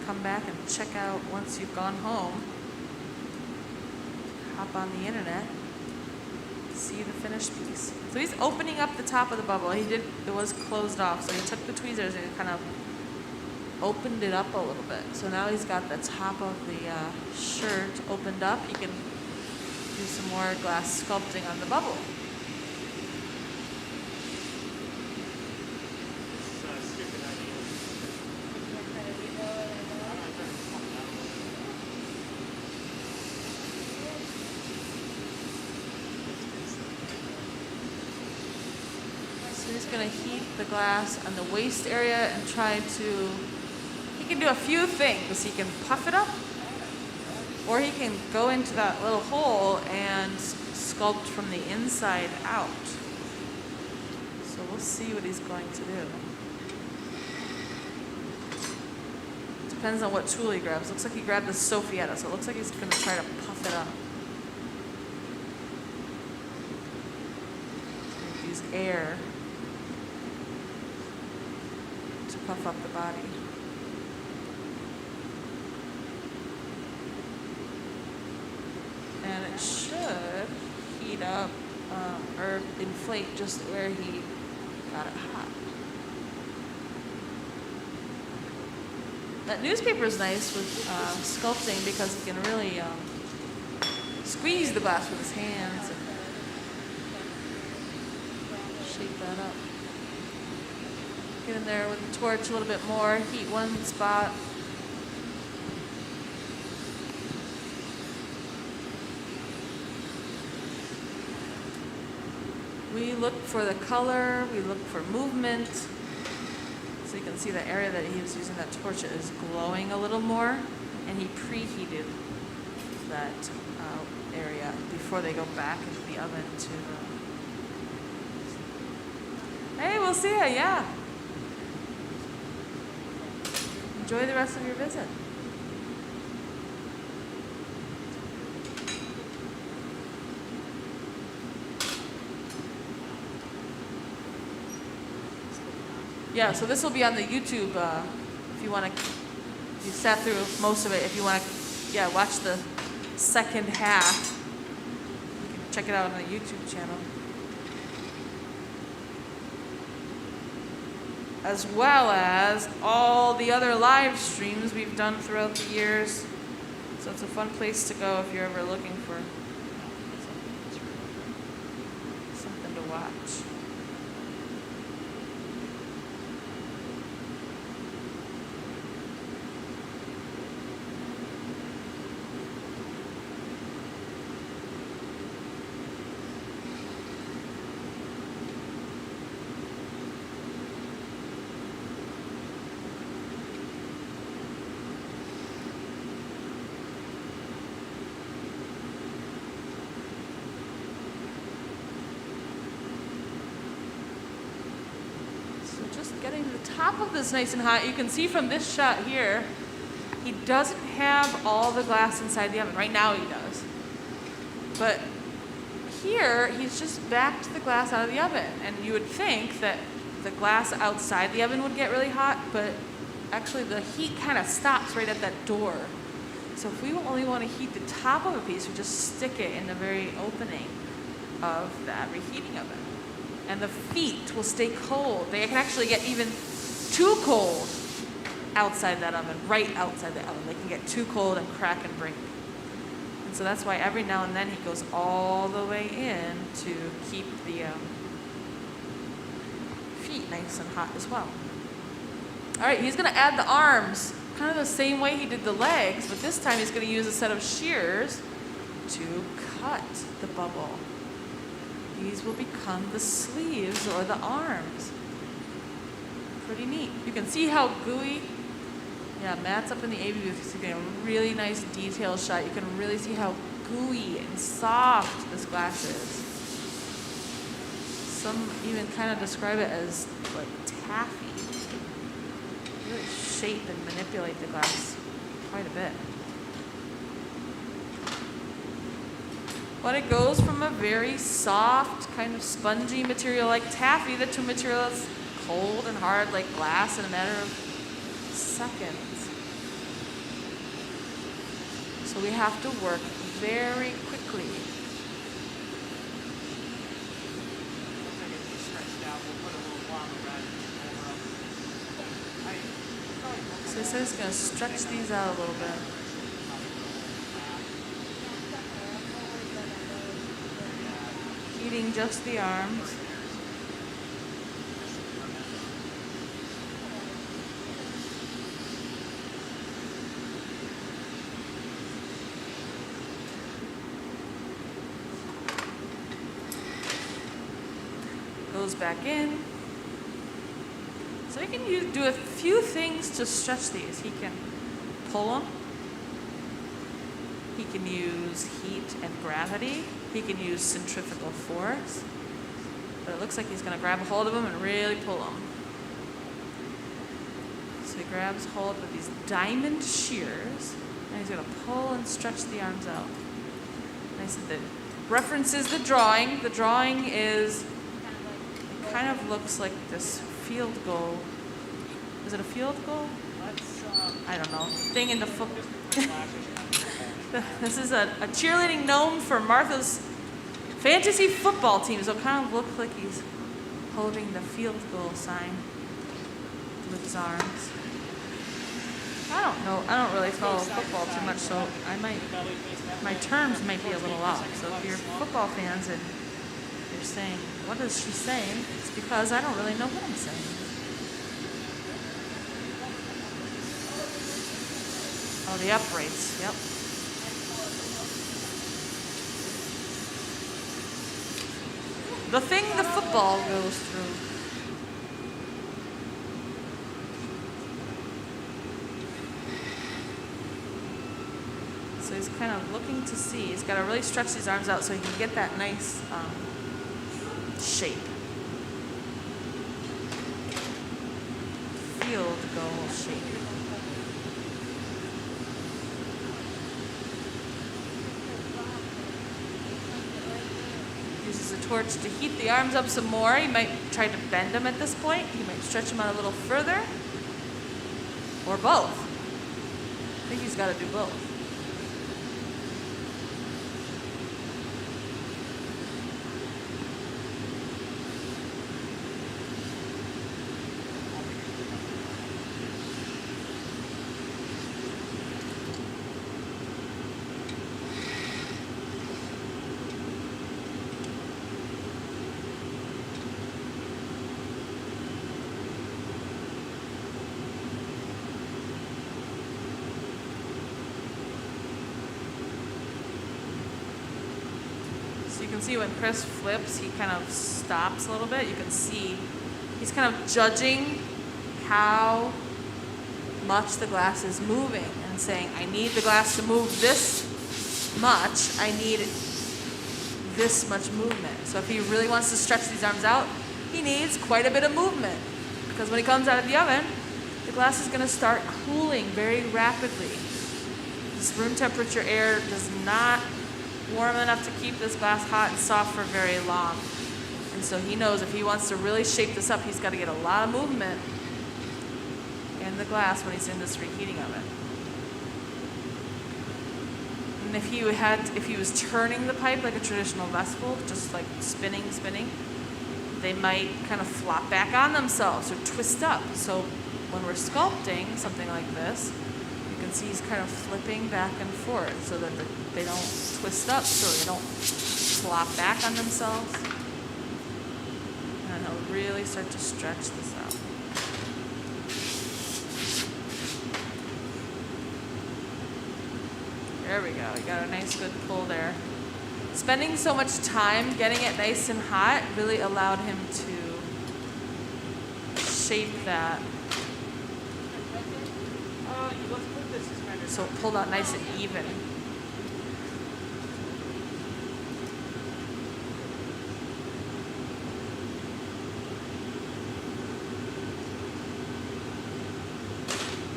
come back and check out once you've gone home. Hop on the internet, see the finished piece. So he's opening up the top of the bubble. It was closed off, so he took the tweezers and kind of opened it up a little bit. So now he's got the top of the shirt opened up. He can do some more glass sculpting on the bubble. Stupid idea. So he's going to heat the glass on the waist area and try to, he can do a few things. He can puff it up, or he can go into that little hole and sculpt from the inside out. So we'll see what he's going to do. Depends on what tool he grabs. Looks like he grabbed the Sophietta, so it looks like he's going to try to puff it up. Use air to puff up the body. And it should heat up or inflate just where he got it hot. That newspaper is nice with sculpting because he can really squeeze the glass with his hands and shape that up. Get in there with the torch a little bit more, heat one spot. We look for the color, we look for movement. So you can see the area that he was using that torch is glowing a little more, and he preheated that area before they go back into the oven to... Hey, we'll see ya, yeah. Enjoy the rest of your visit. Yeah, so this will be on the YouTube if you want to, you sat through most of it. If you want to, yeah, watch the second half, you can check it out on the YouTube channel. As well as all the other live streams we've done throughout the years. So it's a fun place to go if you're ever looking for something to watch. Getting the top of this nice and hot. You can see from this shot here, he doesn't have all the glass inside the oven. Right now he does. But here, he's just backed the glass out of the oven. And you would think that the glass outside the oven would get really hot, but actually the heat kind of stops right at that door. So if we only want to heat the top of a piece, we just stick it in the very opening of that reheating oven. And the feet will stay cold. They can actually get even too cold outside that oven, right outside the oven. They can get too cold and crack and break. And so that's why every now and then he goes all the way in to keep the feet nice and hot as well. All right, he's gonna add the arms, kind of the same way he did the legs, but this time he's gonna use a set of shears to cut the bubble. These will become the sleeves or the arms. Pretty neat. You can see how gooey, yeah, Matt's up in the AV booth. He's getting a really nice detail shot. You can really see how gooey and soft this glass is. Some even kind of describe it as like taffy. Really shape and manipulate the glass quite a bit. But it goes from a very soft, kind of spongy material like taffy to a material that's cold and hard like glass in a matter of seconds. So we have to work very quickly. Looks like it's stretched out. We'll put a little block of red over them. So he says he's going to stretch these out a little bit. Heating just the arms. Goes back in. So he can do a few things to stretch these. He can pull them. He can use heat and gravity. He can use centrifugal force. But it looks like he's going to grab a hold of them and really pull them. So he grabs hold of these diamond shears and he's going to pull and stretch the arms out. And I said that references the drawing. The drawing is, it kind of looks like this field goal. Is it a field goal? I don't know. Thing in the football. This is a cheerleading gnome for Martha's fantasy football team. So it kind of looks like he's holding the field goal sign with his arms. I don't know. I don't really follow football too much, so my terms might be a little off. So if you're football fans and you're saying, what is she saying? It's because I don't really know what I'm saying. Oh, the uprights. Yep. The thing the football goes through. So he's kind of looking to see. He's got to really stretch these arms out so he can get that nice shape. Field goal shape. Uses a torch to heat the arms up some more. He might try to bend them at this point. He might stretch them out a little further. Or both. I think he's got to do both. So you can see when Chris flips, he kind of stops a little bit. You can see he's kind of judging how much the glass is moving and saying, I need the glass to move this much. I need this much movement. So if he really wants to stretch these arms out, he needs quite a bit of movement. Because when he comes out of the oven, the glass is going to start cooling very rapidly. This room temperature air does not warm enough to keep this glass hot and soft for very long. And so he knows if he wants to really shape this up, he's got to get a lot of movement in the glass when he's in this reheating oven. And if he was turning the pipe like a traditional vessel, just like spinning, they might kind of flop back on themselves or twist up. So when we're sculpting something like this, you can see he's kind of flipping back and forth so that they don't twist up, so they don't flop back on themselves. And he'll really start to stretch this out. There we go. We got a nice good pull there. Spending so much time getting it nice and hot really allowed him to shape that. Let's put this suspender. So it pulled out nice and even.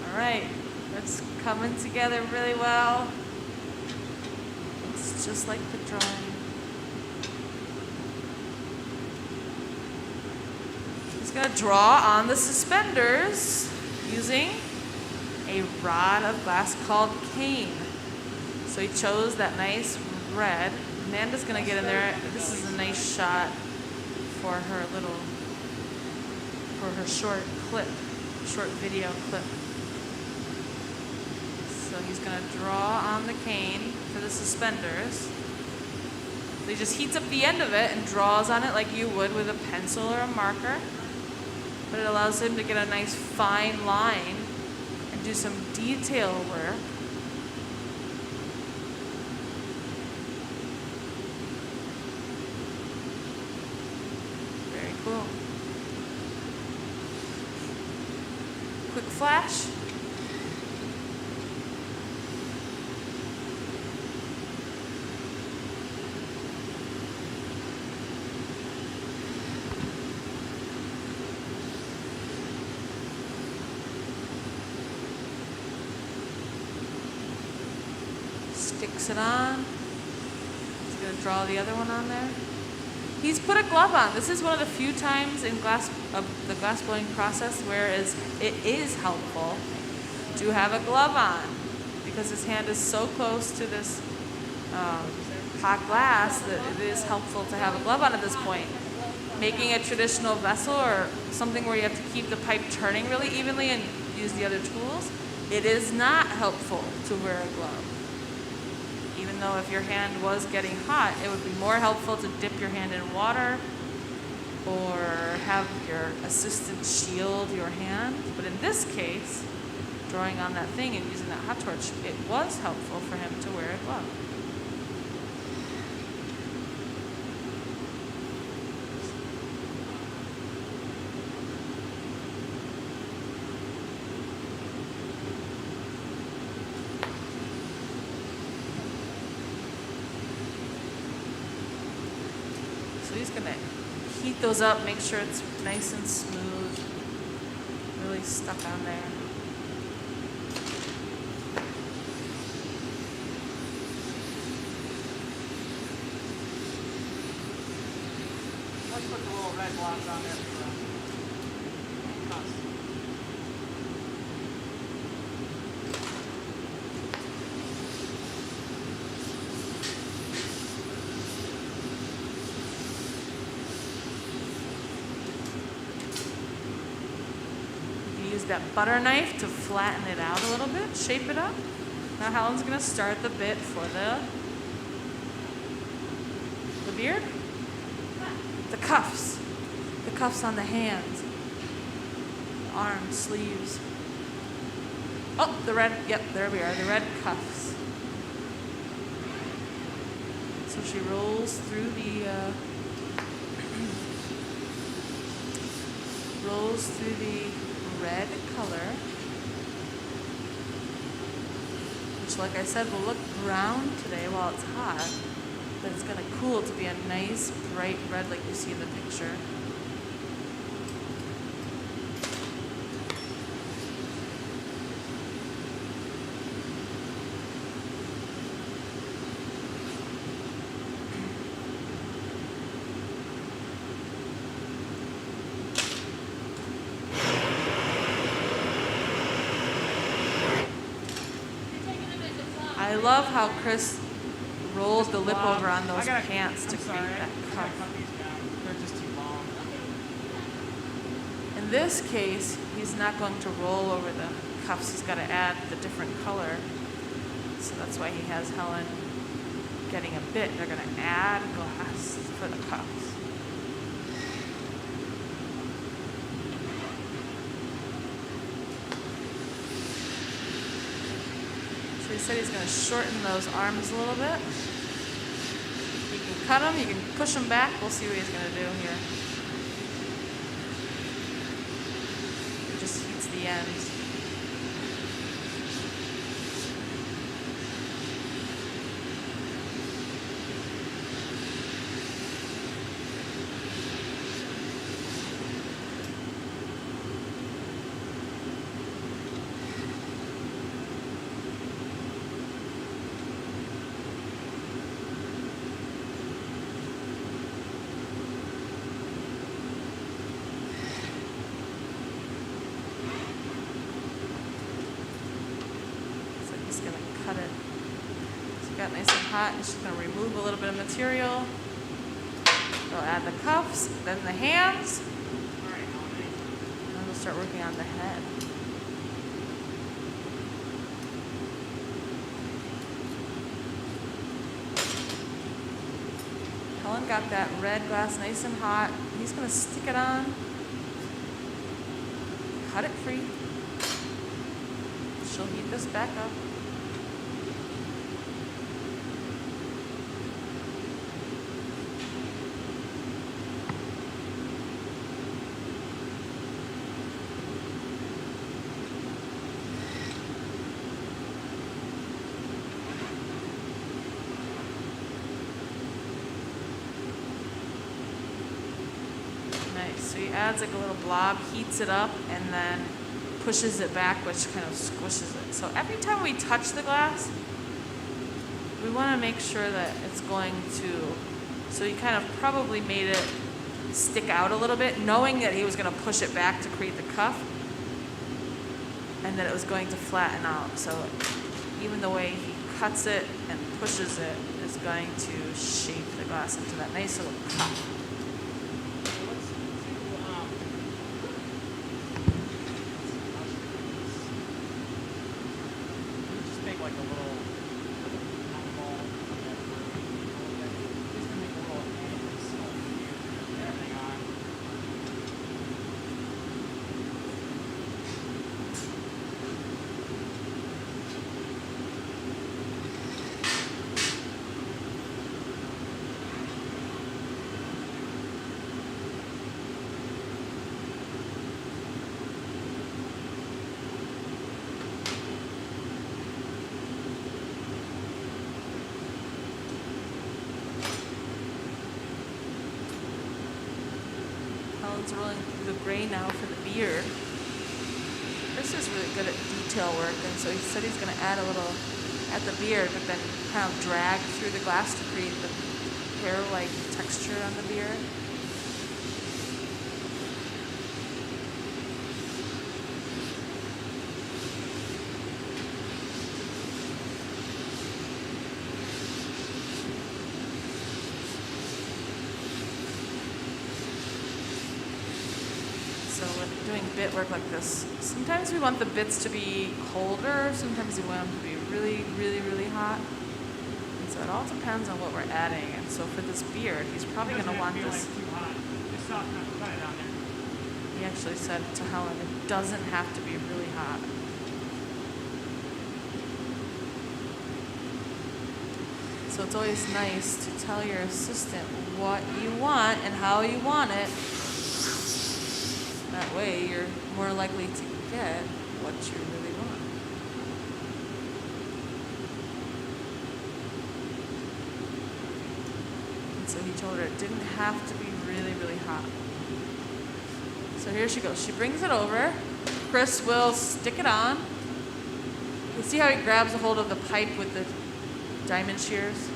All right, that's coming together really well. It's just like the drawing. He's going to draw on the suspenders using a rod of glass called cane. So he chose that nice red. Amanda's gonna get in there. This is a nice shot for her short video clip. So he's gonna draw on the cane for the suspenders. So he just heats up the end of it and draws on it like you would with a pencil or a marker. But it allows him to get a nice fine line and do some detail work. Very cool. Quick flash. Sticks it on. He's going to draw the other one on there. He's put a glove on. This is one of the few times in the glass blowing process where it is helpful to have a glove on, because his hand is so close to this hot glass that it is helpful to have a glove on at this point. Making a traditional vessel or something where you have to keep the pipe turning really evenly and use the other tools, it is not helpful to wear a glove. Even though if your hand was getting hot, it would be more helpful to dip your hand in water or have your assistant shield your hand. But in this case, drawing on that thing and using that hot torch, it was helpful for him to wear a glove. So he's gonna heat those up, make sure it's nice and smooth, really stuck on there. Let's put the little red blocks on there for us. Use that butter knife to flatten it out a little bit, shape it up. Now Helen's gonna start the bit for the beard. The cuffs on the hands, the arms, sleeves. Oh, the red, yep, there we are, the red cuffs. So she rolls through the red color, which, like I said, will look brown today while it's hot, but it's gonna cool to be a nice bright red like you see in the picture. I love how Chris rolls the lip over on those pants to create that cuff. Cut these down. They're just too long. In this case, he's not going to roll over the cuffs. He's got to add the different color. So that's why he has Helen getting a bit. They're going to add glass for the cuffs. So he said he's going to shorten those arms a little bit. You can cut them, you can push them back. We'll see what he's going to do here. He just heats the ends. got nice and hot, and she's gonna remove a little bit of material. We'll add the cuffs, then the hands, All right, Melanie. and then we'll start working on the head. Helen got that red glass nice and hot. He's gonna stick it on, cut it free. She'll heat this back up. Nice. So he adds like a little blob, heats it up, and then pushes it back, which kind of squishes it. So every time we touch the glass, we want to make sure that it's going to, so he kind of probably made it stick out a little bit, knowing that he was going to push it back to create the cuff, and that it was going to flatten out. So even the way he cuts it and pushes it is going to shape the glass into that nice little cuff. Like a little animal, just to make a little hands and everything on. Helen's rolling through the gray now for the beard. Chris is really good at detail work, and so he said he's going to add a little at the beard, but then kind of drag through the glass to create the hair-like texture on the beard. So with doing bit work like this, sometimes we want the bits to be colder, sometimes we want them to be really, really, really hot. And so it all depends on what we're adding. And so for this beard, he's probably going to want this. Like too hot. It's not cut it down there. He actually said to Helen, it doesn't have to be really hot. So it's always nice to tell your assistant what you want and how you want it. That way you're more likely to get what you really want. And so he told her it didn't have to be really, really hot. So here she goes. She brings it over. Chris will stick it on. You see how he grabs a hold of the pipe with the diamond shears?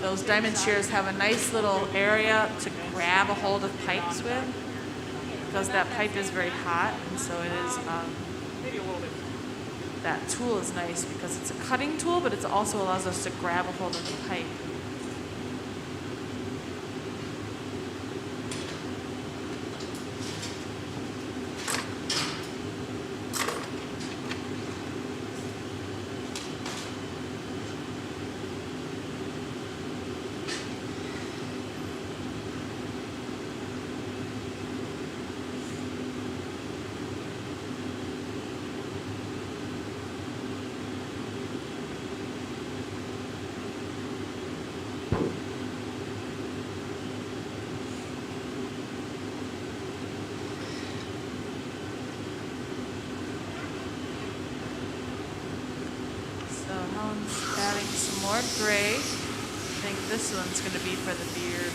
Those diamond shears have a nice little area to grab a hold of pipes with, because that pipe is very hot, and so it is, Maybe a little bit. that tool is nice because it's a cutting tool, but it also allows us to grab a hold of the pipe. So Helen's adding some more gray. I think this one's going to be for the beard.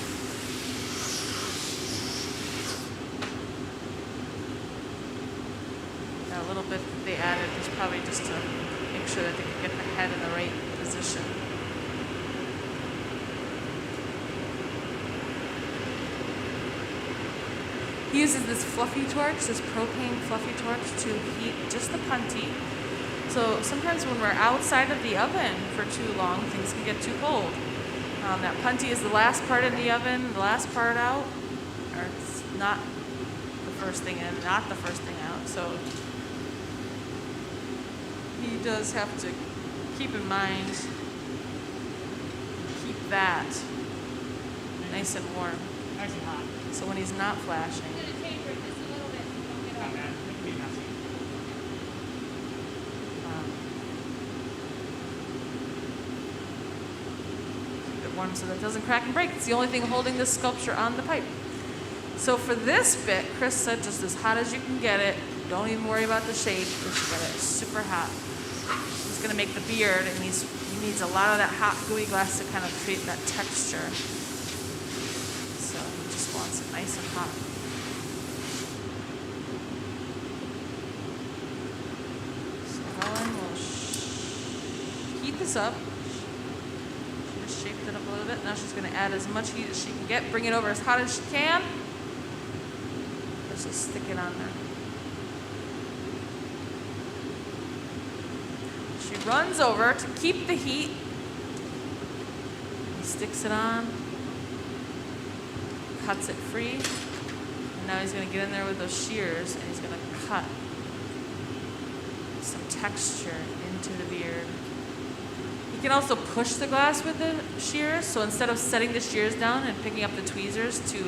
That little bit that they added was probably just to make sure that they could get the head in the right position. He uses this fluffy torch, this propane fluffy torch, to heat just the punty. So sometimes when we're outside of the oven for too long, things can get too cold. That punty is the last part in the oven, the last part out, or it's not the first thing in, not the first thing out. So he does have to keep in mind, keep that nice and warm. Nice and hot. So when he's not flashing. I'm going to taper it just a little bit so don't get Not over. bad. It can be messy. Keep it warm so that it doesn't crack and break. It's the only thing holding this sculpture on the pipe. So for this bit, Chris said just as hot as you can get it. Don't even worry about the shape. Just get it super hot. He's going to make the beard, and he needs a lot of that hot gooey glass to kind of create that texture. So he just wants it nice and hot. So Helen will heat this up. She just shaped it up a little bit. Now she's going to add as much heat as she can get. Bring it over as hot as she can. Let's just stick it on there. She runs over to keep the heat. He sticks it on, cuts it free, and now he's going to get in there with those shears and he's going to cut some texture into the beard. You can also push the glass with the shears, so instead of setting the shears down and picking up the tweezers to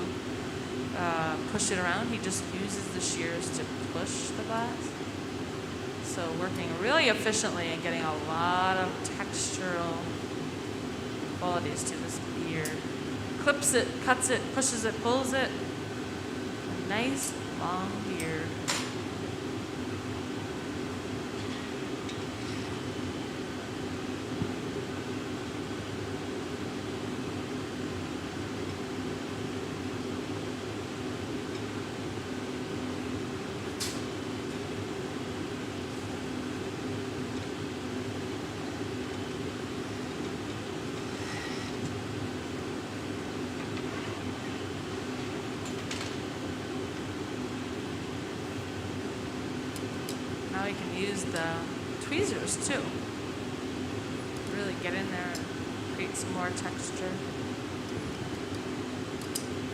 push it around, he just uses the shears to push the glass. So working really efficiently and getting a lot of textural qualities to this beard. Clips it, cuts it, pushes it, pulls it. A nice long beard. Now we can use the tweezers too. Really get in there and create some more texture.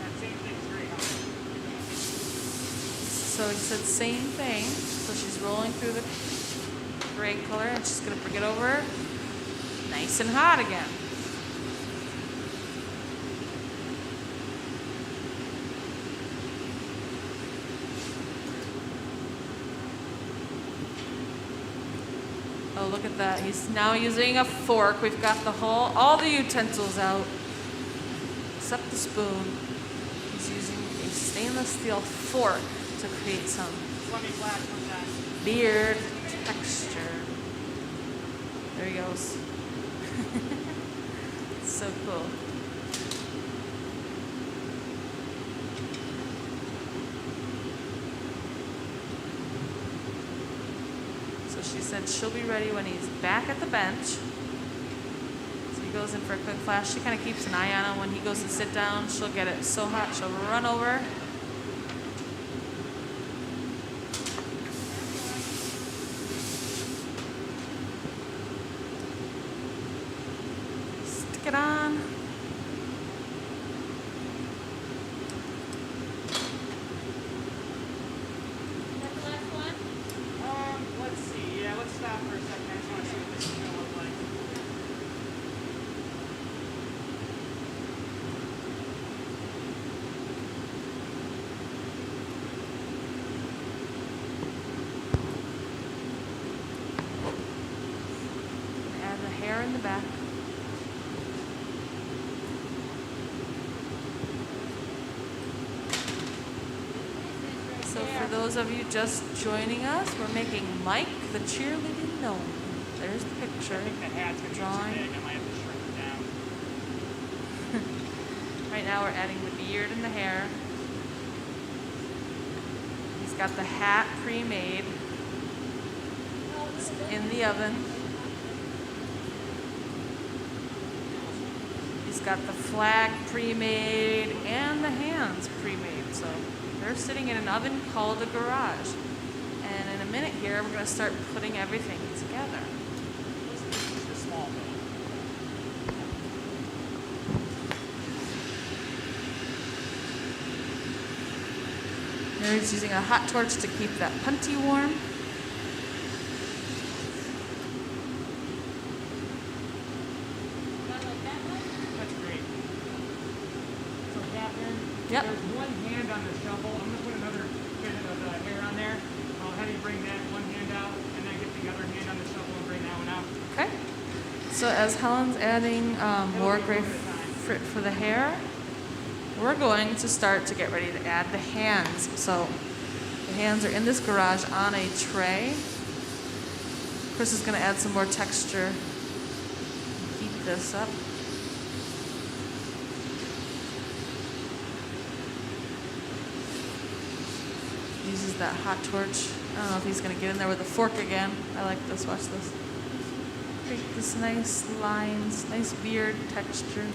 That same thing's very hot. So he said same thing. So she's rolling through the gray color and she's going to bring it over nice and hot again. Oh, look at that. He's now using a fork. We've got all the utensils out, except the spoon. He's using a stainless steel fork to create some Just let me flash one time. beard texture. There he goes. It's so cool. She said she'll be ready when he's back at the bench. So he goes in for a quick flash. She kind of keeps an eye on him. When he goes to sit down, she'll get it so hot, she'll run over. Stick it on. Is that the last one? Let's see. Yeah, let's stop for a second. I just want to see what this is going to look like. Add the hair in the back. So for those of you just joining us, we're making Mike the cheerleading gnome. There's the I picture. think the hat's going to be Drawing. too big. I might have to shrink it down. Right now we're adding the beard and the hair. He's got the hat pre-made. It's in the oven. He's got the flag pre-made and the hands pre-made. So they're sitting in an oven called a garage. And in a minute here, we're going to start putting everything together. This is the small man. Mary's using a hot torch to keep that punty warm. Not like that one? That's great. So, Catherine, Yep. there's one hand on the shovel. I'm going to put another bit of hair on there. I'll have you bring that one hand out and then get the other hand on the shovel and bring that one out. Okay. So as Helen's adding more gray for the hair, we're going to start to get ready to add the hands. So the hands are in this garage on a tray. Chris is going to add some more texture. Heat this up. Uses that hot torch. I don't know if he's going to get in there with a fork again. I like this. Watch this. Create this nice lines, nice beard texture.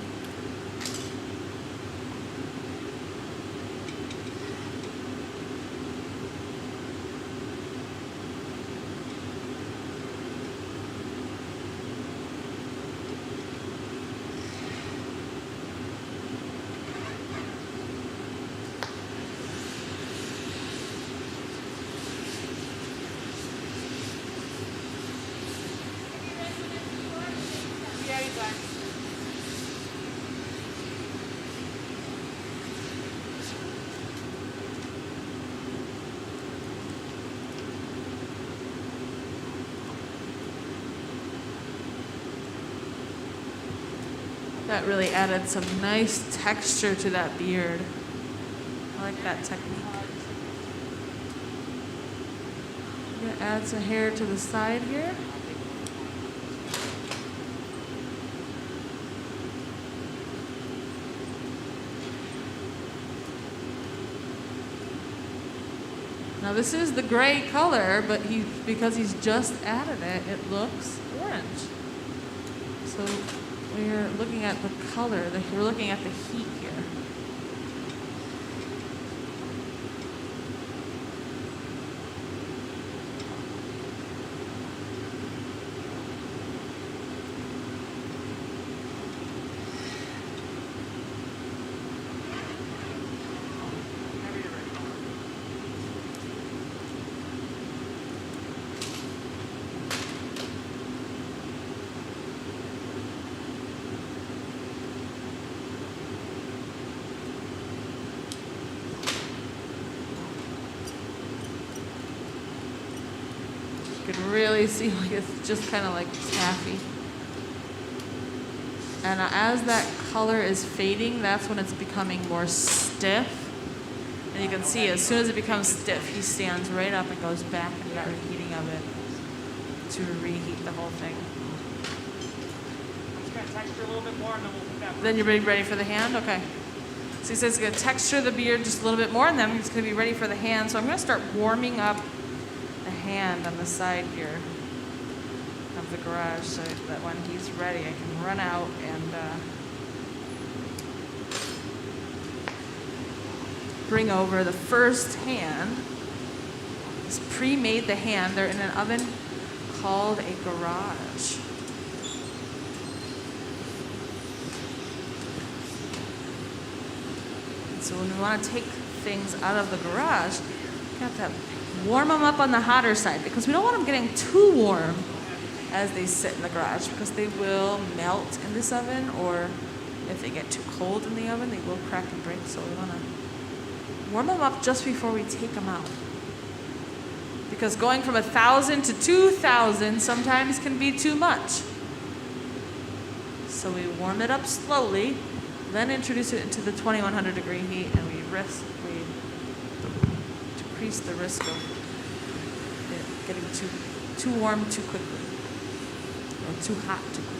Have you read the next report? Yeah, he's back. That really added some nice texture to that beard. I like that technique. I'm gonna add some hair to the side here. Now this is the gray color, but because he's just added it, it looks orange. So we're looking at the color, we're looking at the heat here. You can really see like it's just kind of like taffy. And as that color is fading, that's when it's becoming more stiff. And you can see as soon as it becomes stiff, he stands right up and goes back into that reheating of it to reheat the whole thing. I'm just going to texture a little bit more and then we'll put that. Then you're ready for the hand? Okay. So he says he's going to texture the beard just a little bit more, and then he's going to be ready for the hand. So I'm going to start warming up the hand on the side here of the garage so that when he's ready, I can run out and bring over the first hand. It's pre-made the hand. They're in an oven called a garage. So when we want to take things out of the garage, we have to warm them up on the hotter side because we don't want them getting too warm as they sit in the garage because they will melt in this oven, or if they get too cold in the oven, they will crack and break. So we want to warm them up just before we take them out. Because going from 1,000 to 2,000 sometimes can be too much. So we warm it up slowly, then introduce it into the 2100 degree heat, and we decrease the risk of it getting too warm too quickly, or too hot too quickly.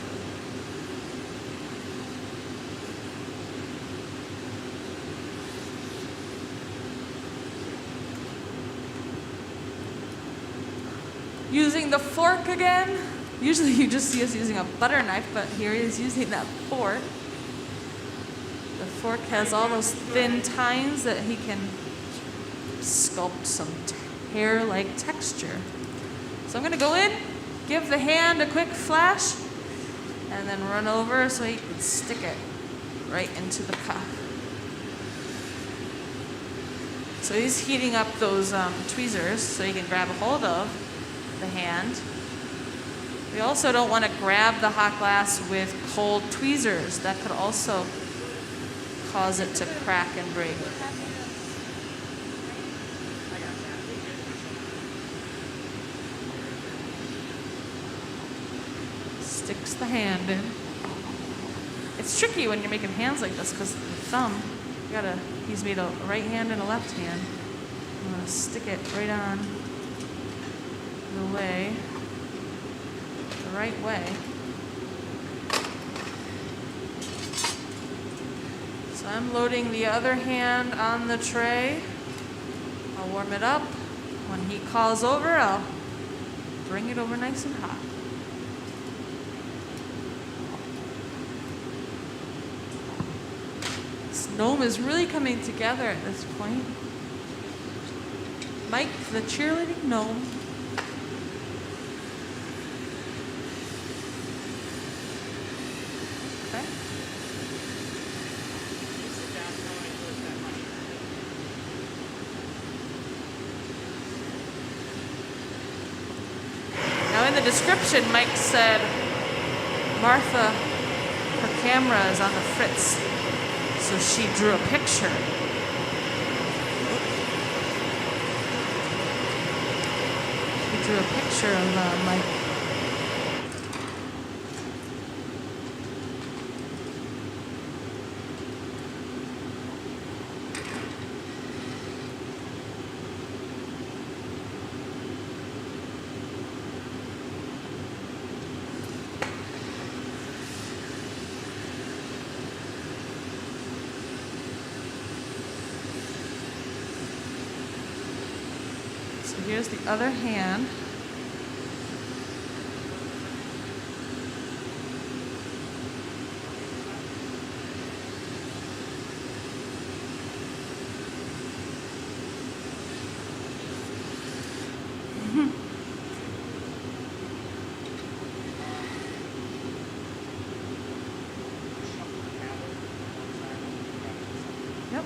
Using the fork again. Usually you just see us using a butter knife, but here he is using that fork. The fork has all those thin tines that he can sculpt some hair-like texture. So I'm gonna go in, give the hand a quick flash, and then run over so he can stick it right into the cuff. So he's heating up those tweezers so he can grab a hold of the hand. We also don't want to grab the hot glass with cold tweezers. That could also cause it to crack and break. Sticks the hand in. It's tricky when you're making hands like this because the thumb, he's made a right hand and a left hand. I'm going to stick it right on the right way. So I'm loading the other hand on the tray. I'll warm it up. When he calls over, I'll bring it over nice and hot. This gnome is really coming together at this point. Mike, the cheerleading gnome. Okay. Now in the description, Mike said, Martha, her camera is on the fritz, so she drew a picture. She drew a picture of Mike. Here's the other hand. Yep.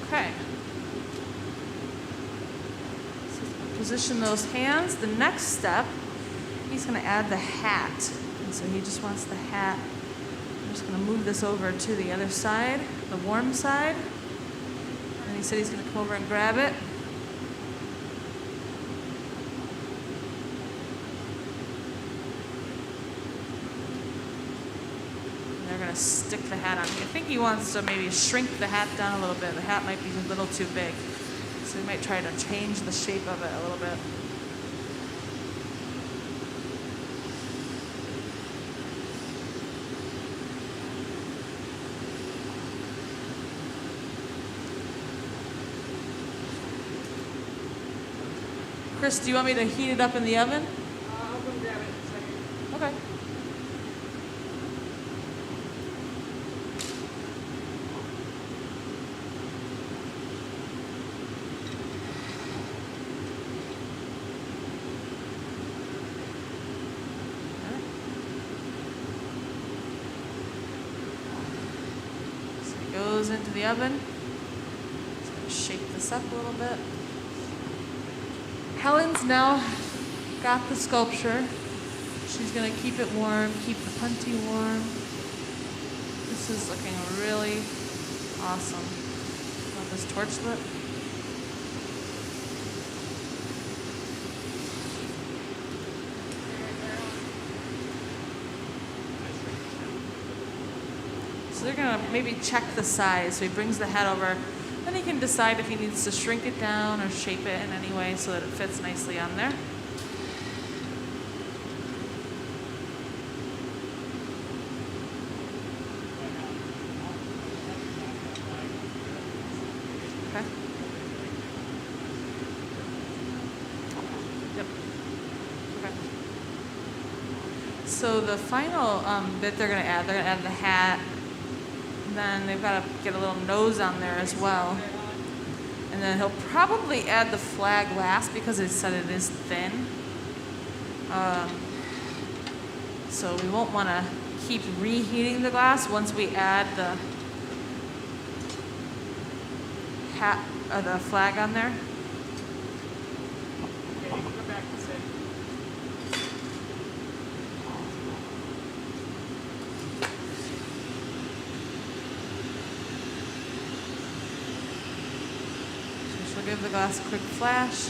Okay. Position those hands. The next step, he's going to add the hat. And so he just wants the hat. I'm just going to move this over to the other side, the warm side. And he said he's going to come over and grab it. And they're going to stick the hat on. I think he wants to maybe shrink the hat down a little bit. The hat might be a little too big. So we might try to change the shape of it a little bit. Chris, do you want me to heat it up in the oven? I'll go grab it in a second. Okay. Goes into the oven. Just gonna shake this up a little bit. Helen's now got the sculpture. She's gonna keep it warm, keep the punty warm. This is looking really awesome. Want this torch lit? So they're gonna maybe check the size. So he brings the head over. Then he can decide if he needs to shrink it down or shape it in any way so that it fits nicely on there. Okay. Yep. Okay. So the final bit they're gonna add the hat. Then they've got to get a little nose on there as well. And then he'll probably add the flag last because it said it is thin. So we won't want to keep reheating the glass once we add the hat or the flag on there. Okay, you can go back and sit. So she'll give the glass a quick flash.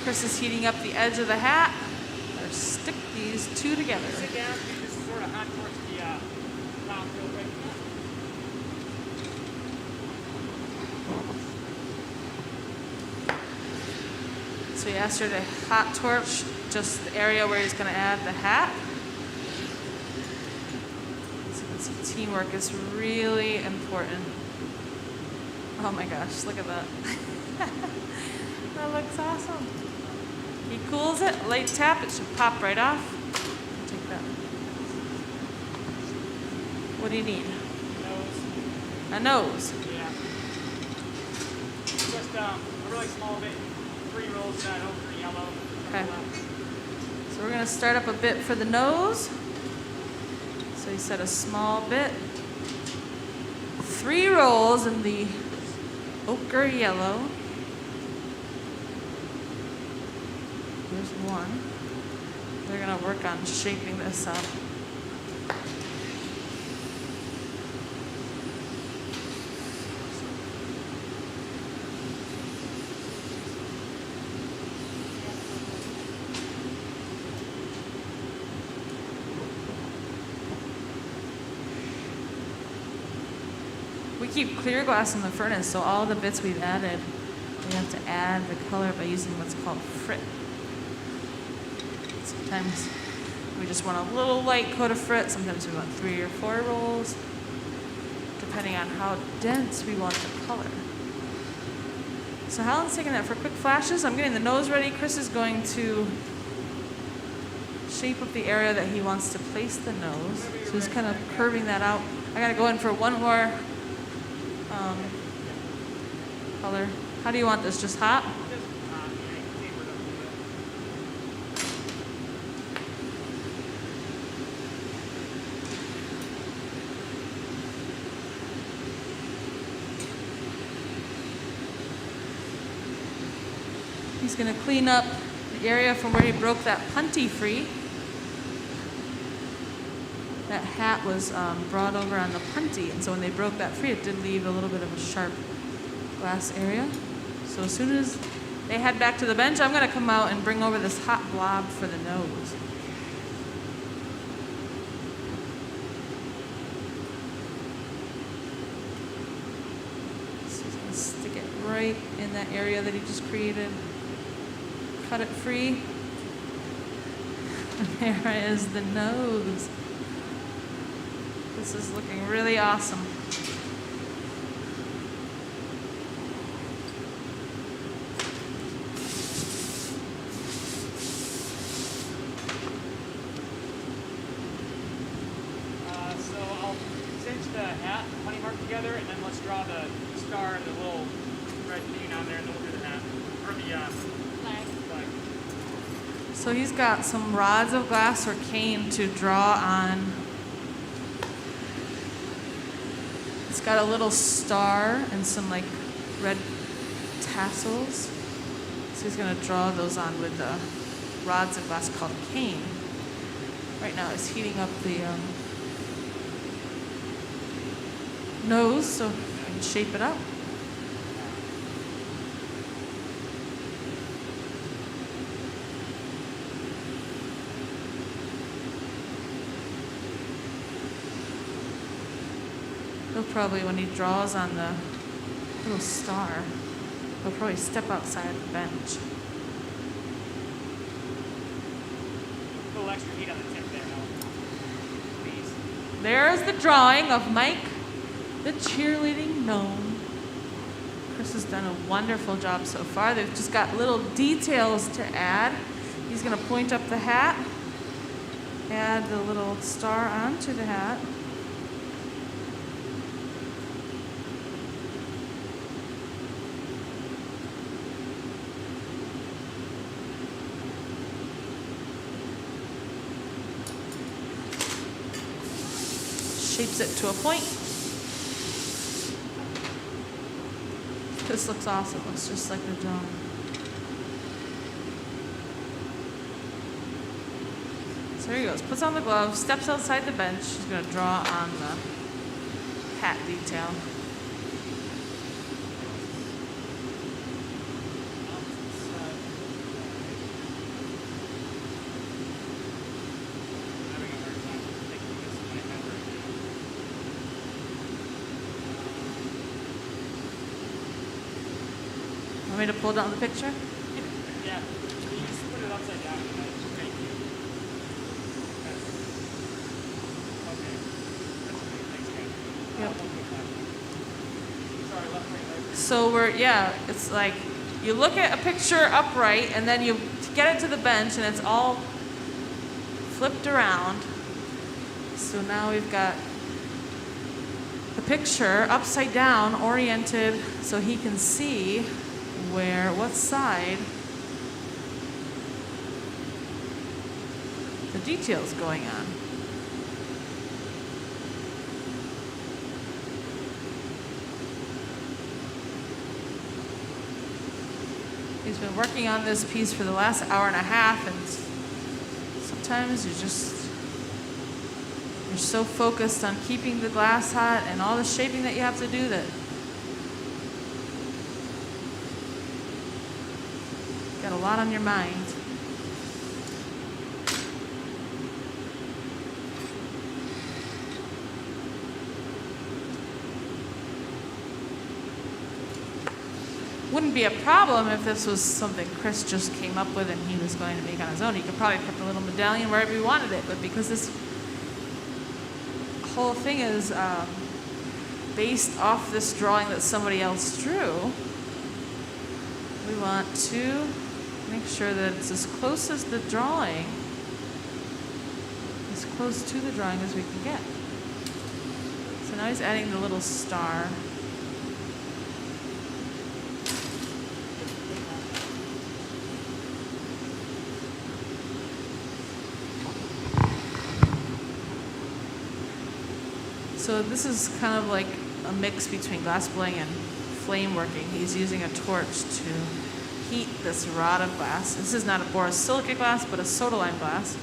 Chris is heating up the edge of the hat. Better stick these two together. Sit down, do this sort of hot towards the top real quick. So he asked her to hot torch just the area where he's going to add the hat. So you can see teamwork is really important. Oh my gosh, look at that. That looks awesome. He cools it, a light tap, it should pop right off. Take that. What do you need? Nose. A nose. Yeah. Just a really small bit. 3 rolls over yellow. Okay. So we're going to start up a bit for the nose. So he said a small bit. 3 rolls in the ochre yellow. There's one. They're going to work on shaping this up. We keep clear glass in the furnace, so all the bits we've added, we have to add the color by using what's called frit. Sometimes we just want a little light coat of frit, sometimes we want 3 or 4 rolls, depending on how dense we want the color. So Helen's taking that for quick flashes. I'm getting the nose ready. Chris is going to shape up the area that he wants to place the nose. So he's kind of curving that out. I gotta go in for one more color. How do you want this? Just hot? He's going to clean up the area from where he broke that punty free. That hat was brought over on the punty, and so when they broke that free, it did leave a little bit of a sharp glass area. So as soon as they head back to the bench, I'm going to come out and bring over this hot blob for the nose. So he's going to stick it right in that area that he just created. Cut it free. And there is the nose. This is looking really awesome. So I'll cinch the hat, honey mark together, and then let's draw the star, the little red thing on there, and then we'll do the hat. Or the flag. So he's got some rods of glass or cane to draw on. It's got a little star and some like red tassels. So he's going to draw those on with the rods of glass called cane. Right now he's heating up the nose so I can shape it up. He'll probably, when he draws on the little star, he'll probably step outside the bench. A little extra heat on the tip there, please. There's the drawing of Mike, the cheerleading gnome. Chris has done a wonderful job so far. They've just got little details to add. He's going to point up the hat, add the little star onto the hat. shapes it to a point. This looks awesome. Looks just like the drawing. So there he goes. Puts on the gloves, steps outside the bench. He's going to draw on the hat detail. Want me to pull down the picture? Yeah. You just put it upside down. Thank you. Okay. That's great. Thanks, guys. Yep. Sorry, left, right. So it's like you look at a picture upright and then you get it to the bench and it's all flipped around. So now we've got the picture upside down, oriented so he can see what side the detail's going on. He's been working on this piece for the last hour and a half, and sometimes you're so focused on keeping the glass hot and all the shaping that you have to do that got a lot on your mind. Wouldn't be a problem if this was something Chris just came up with and he was going to make on his own. He could probably put the little medallion wherever he wanted it, but because this whole thing is based off this drawing that somebody else drew, we want to make sure that it's as close as the drawing, as close to the drawing as we can get. So now he's adding the little star. So this is kind of like a mix between glass blowing and flame working. He's using a torch to heat this rod of glass. This is not a borosilicate glass, but a soda lime glass.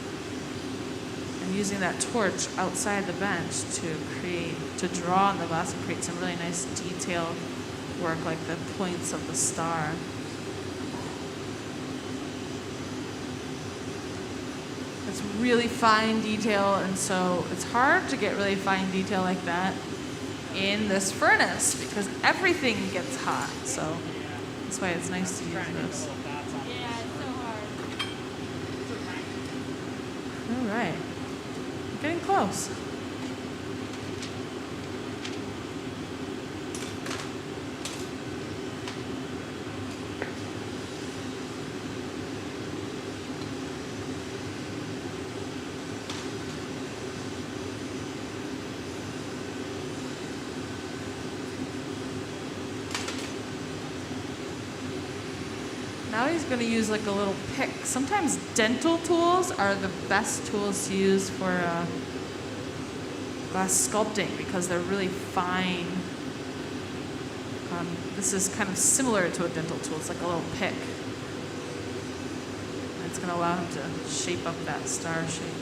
And using that torch outside the bench to draw on the glass and create some really nice detail work, like the points of the star. It's really fine detail, and so it's hard to get really fine detail like that in this furnace because everything gets hot. So that's why it's nice to use this. Yeah, it's so hard. All right, getting close. Now he's going to use like a little pick. Sometimes dental tools are the best tools to use for glass sculpting because they're really fine. This is kind of similar to a dental tool. It's like a little pick. And it's going to allow him to shape up that star shape.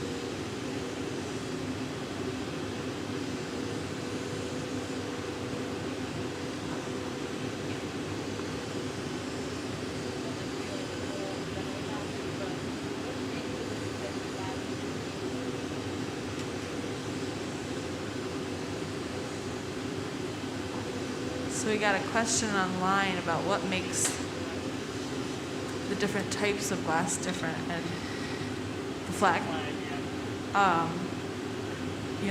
So we got a question online about what makes the different types of glass different, and the flag.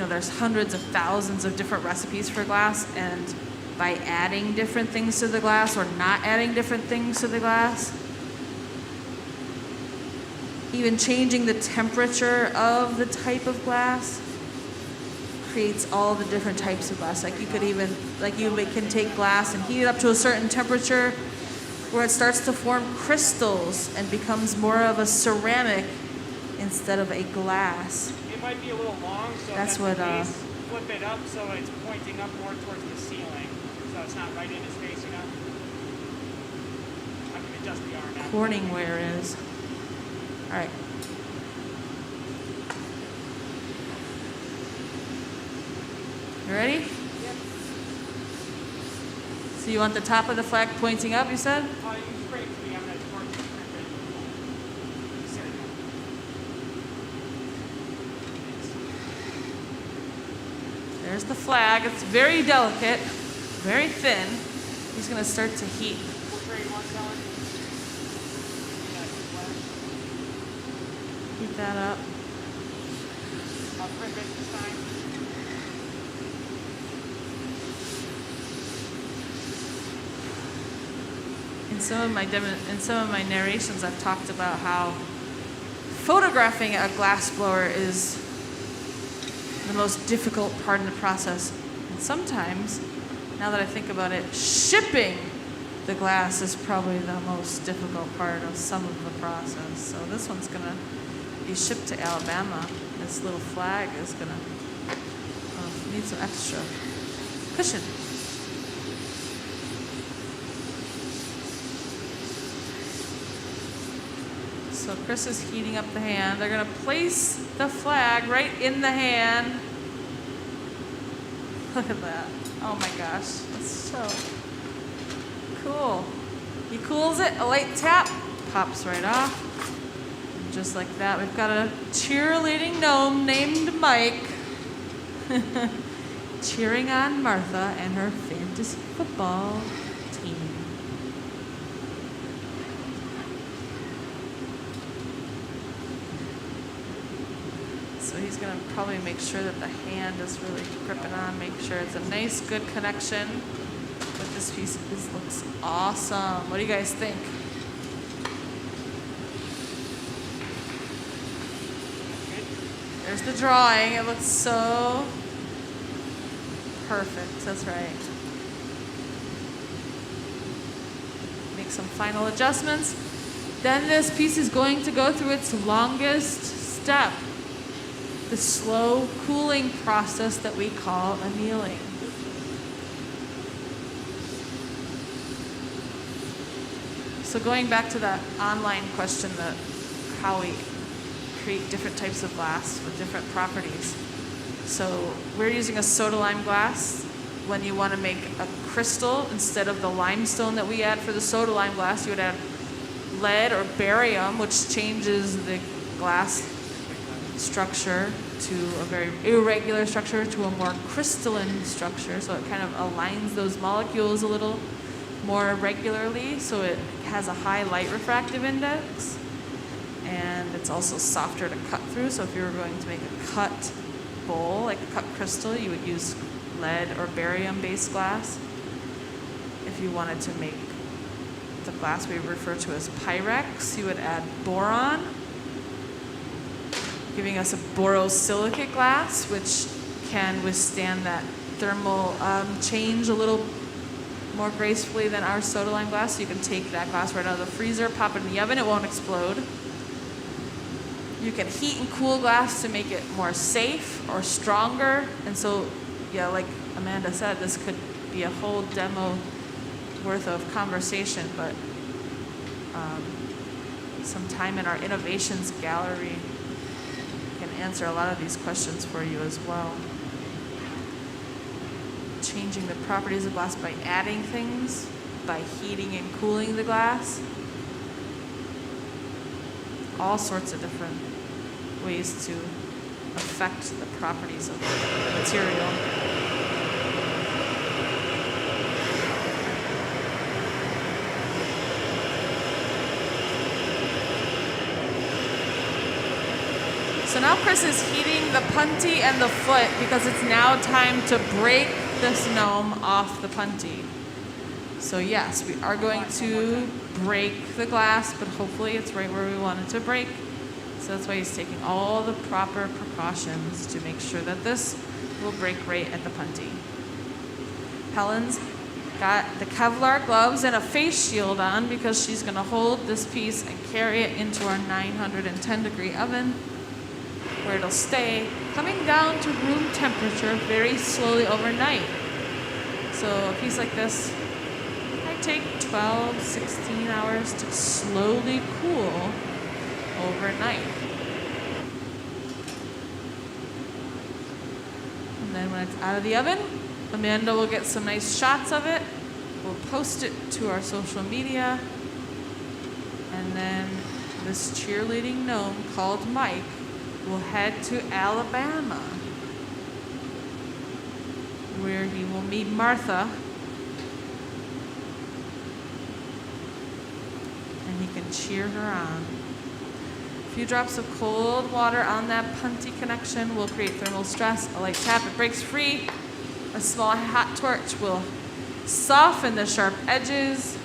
There's hundreds of thousands of different recipes for glass, and by adding different things to the glass or not adding different things to the glass, even changing the temperature of the type of glass creates all the different types of glass. Like you can take glass and heat it up to a certain temperature where it starts to form crystals and becomes more of a ceramic instead of a glass. It might be a little long, so That's if that's what the case, flip it up so it's pointing up more towards the ceiling, so it's not right in his face, you know? I can adjust the arm out. Corningware is. All right. You ready? Yep. So you want the top of the flag pointing up, you said? You spray it to me, I'm going to torch it. There's the flag. It's very delicate, very thin. He's going to start to heat. What tray you want, Sally? Heat that up. I'll flip it this time. In some of my narrations, I've talked about how photographing a glassblower is the most difficult part in the process. And sometimes, now that I think about it, shipping the glass is probably the most difficult part of some of the process. So this one's going to be shipped to Alabama. This little flag is going to need some extra cushion. So Chris is heating up the hand. They're going to place the flag right in the hand. Look at that. Oh my gosh. That's so cool. He cools it, a light tap, pops right off. And just like that, we've got a cheerleading gnome named Mike cheering on Martha and her fantasy football team. So he's going to probably make sure that the hand is really gripping on, make sure it's a nice, good connection. But this piece looks awesome. What do you guys think? There's the drawing. It looks so perfect. That's right. Make some final adjustments. Then this piece is going to go through its longest step, the slow cooling process that we call annealing. So going back to that online question, that how we create different types of glass with different properties. So we're using a soda lime glass. When you want to make a crystal, instead of the limestone that we add for the soda lime glass, you would add lead or barium, which changes the glass structure to a very irregular structure to a more crystalline structure. So it kind of aligns those molecules a little more regularly, so it has a high light refractive index, and it's also softer to cut through. So if you were going to make a cut bowl, like a cut crystal, you would use lead or barium based glass. If you wanted to make the glass we refer to as Pyrex, you would add boron, giving us a borosilicate glass, which can withstand that thermal change a little more gracefully than our soda lime glass. So you can take that glass right out of the freezer, pop it in the oven, it won't explode. You can heat and cool glass to make it more safe or stronger. And so, yeah, like Amanda said, this could be a whole demo worth of conversation, but some time in our innovations gallery can answer a lot of these questions for you as well. Changing the properties of glass by adding things, by heating and cooling the glass. All sorts of different ways to affect the properties of the material. So now Chris is heating the punty and the foot because it's now time to break this gnome off the punty. So yes, we are going to break the glass, but hopefully it's right where we want it to break. So that's why he's taking all the proper precautions to make sure that this will break right at the punty. Helen's got the Kevlar gloves and a face shield on because she's going to hold this piece and carry it into our 910 degree oven. where it'll stay, coming down to room temperature very slowly overnight. So a piece like this might take 12, 16 hours to slowly cool overnight. And then when it's out of the oven, Amanda will get some nice shots of it. We'll post it to our social media. And then this cheerleading gnome called Mike will head to Alabama, where he will meet Martha. And he can cheer her on. A few drops of cold water on that punty connection will create thermal stress. A light tap, it breaks free. A small hot torch will soften the sharp edges.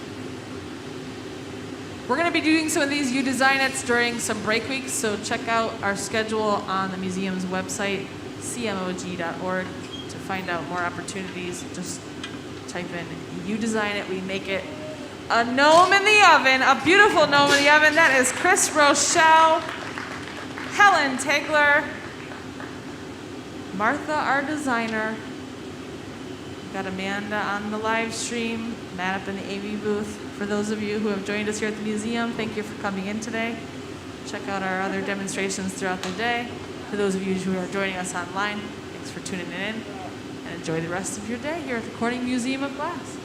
We're going to be doing some of these You Design It's during some break weeks, so check out our schedule on the museum's website, cmog.org, to find out more opportunities. Just type in You Design It, we make it. A gnome in the oven, a beautiful gnome in the oven. That is Chris Rochelle, Helen Tegler, Martha, our designer. We've got Amanda on the live stream, Matt up in the AV booth. For those of you who have joined us here at the museum, thank you for coming in today. Check out our other demonstrations throughout the day. For those of you who are joining us online, thanks for tuning in, and enjoy the rest of your day here at the Corning Museum of Glass.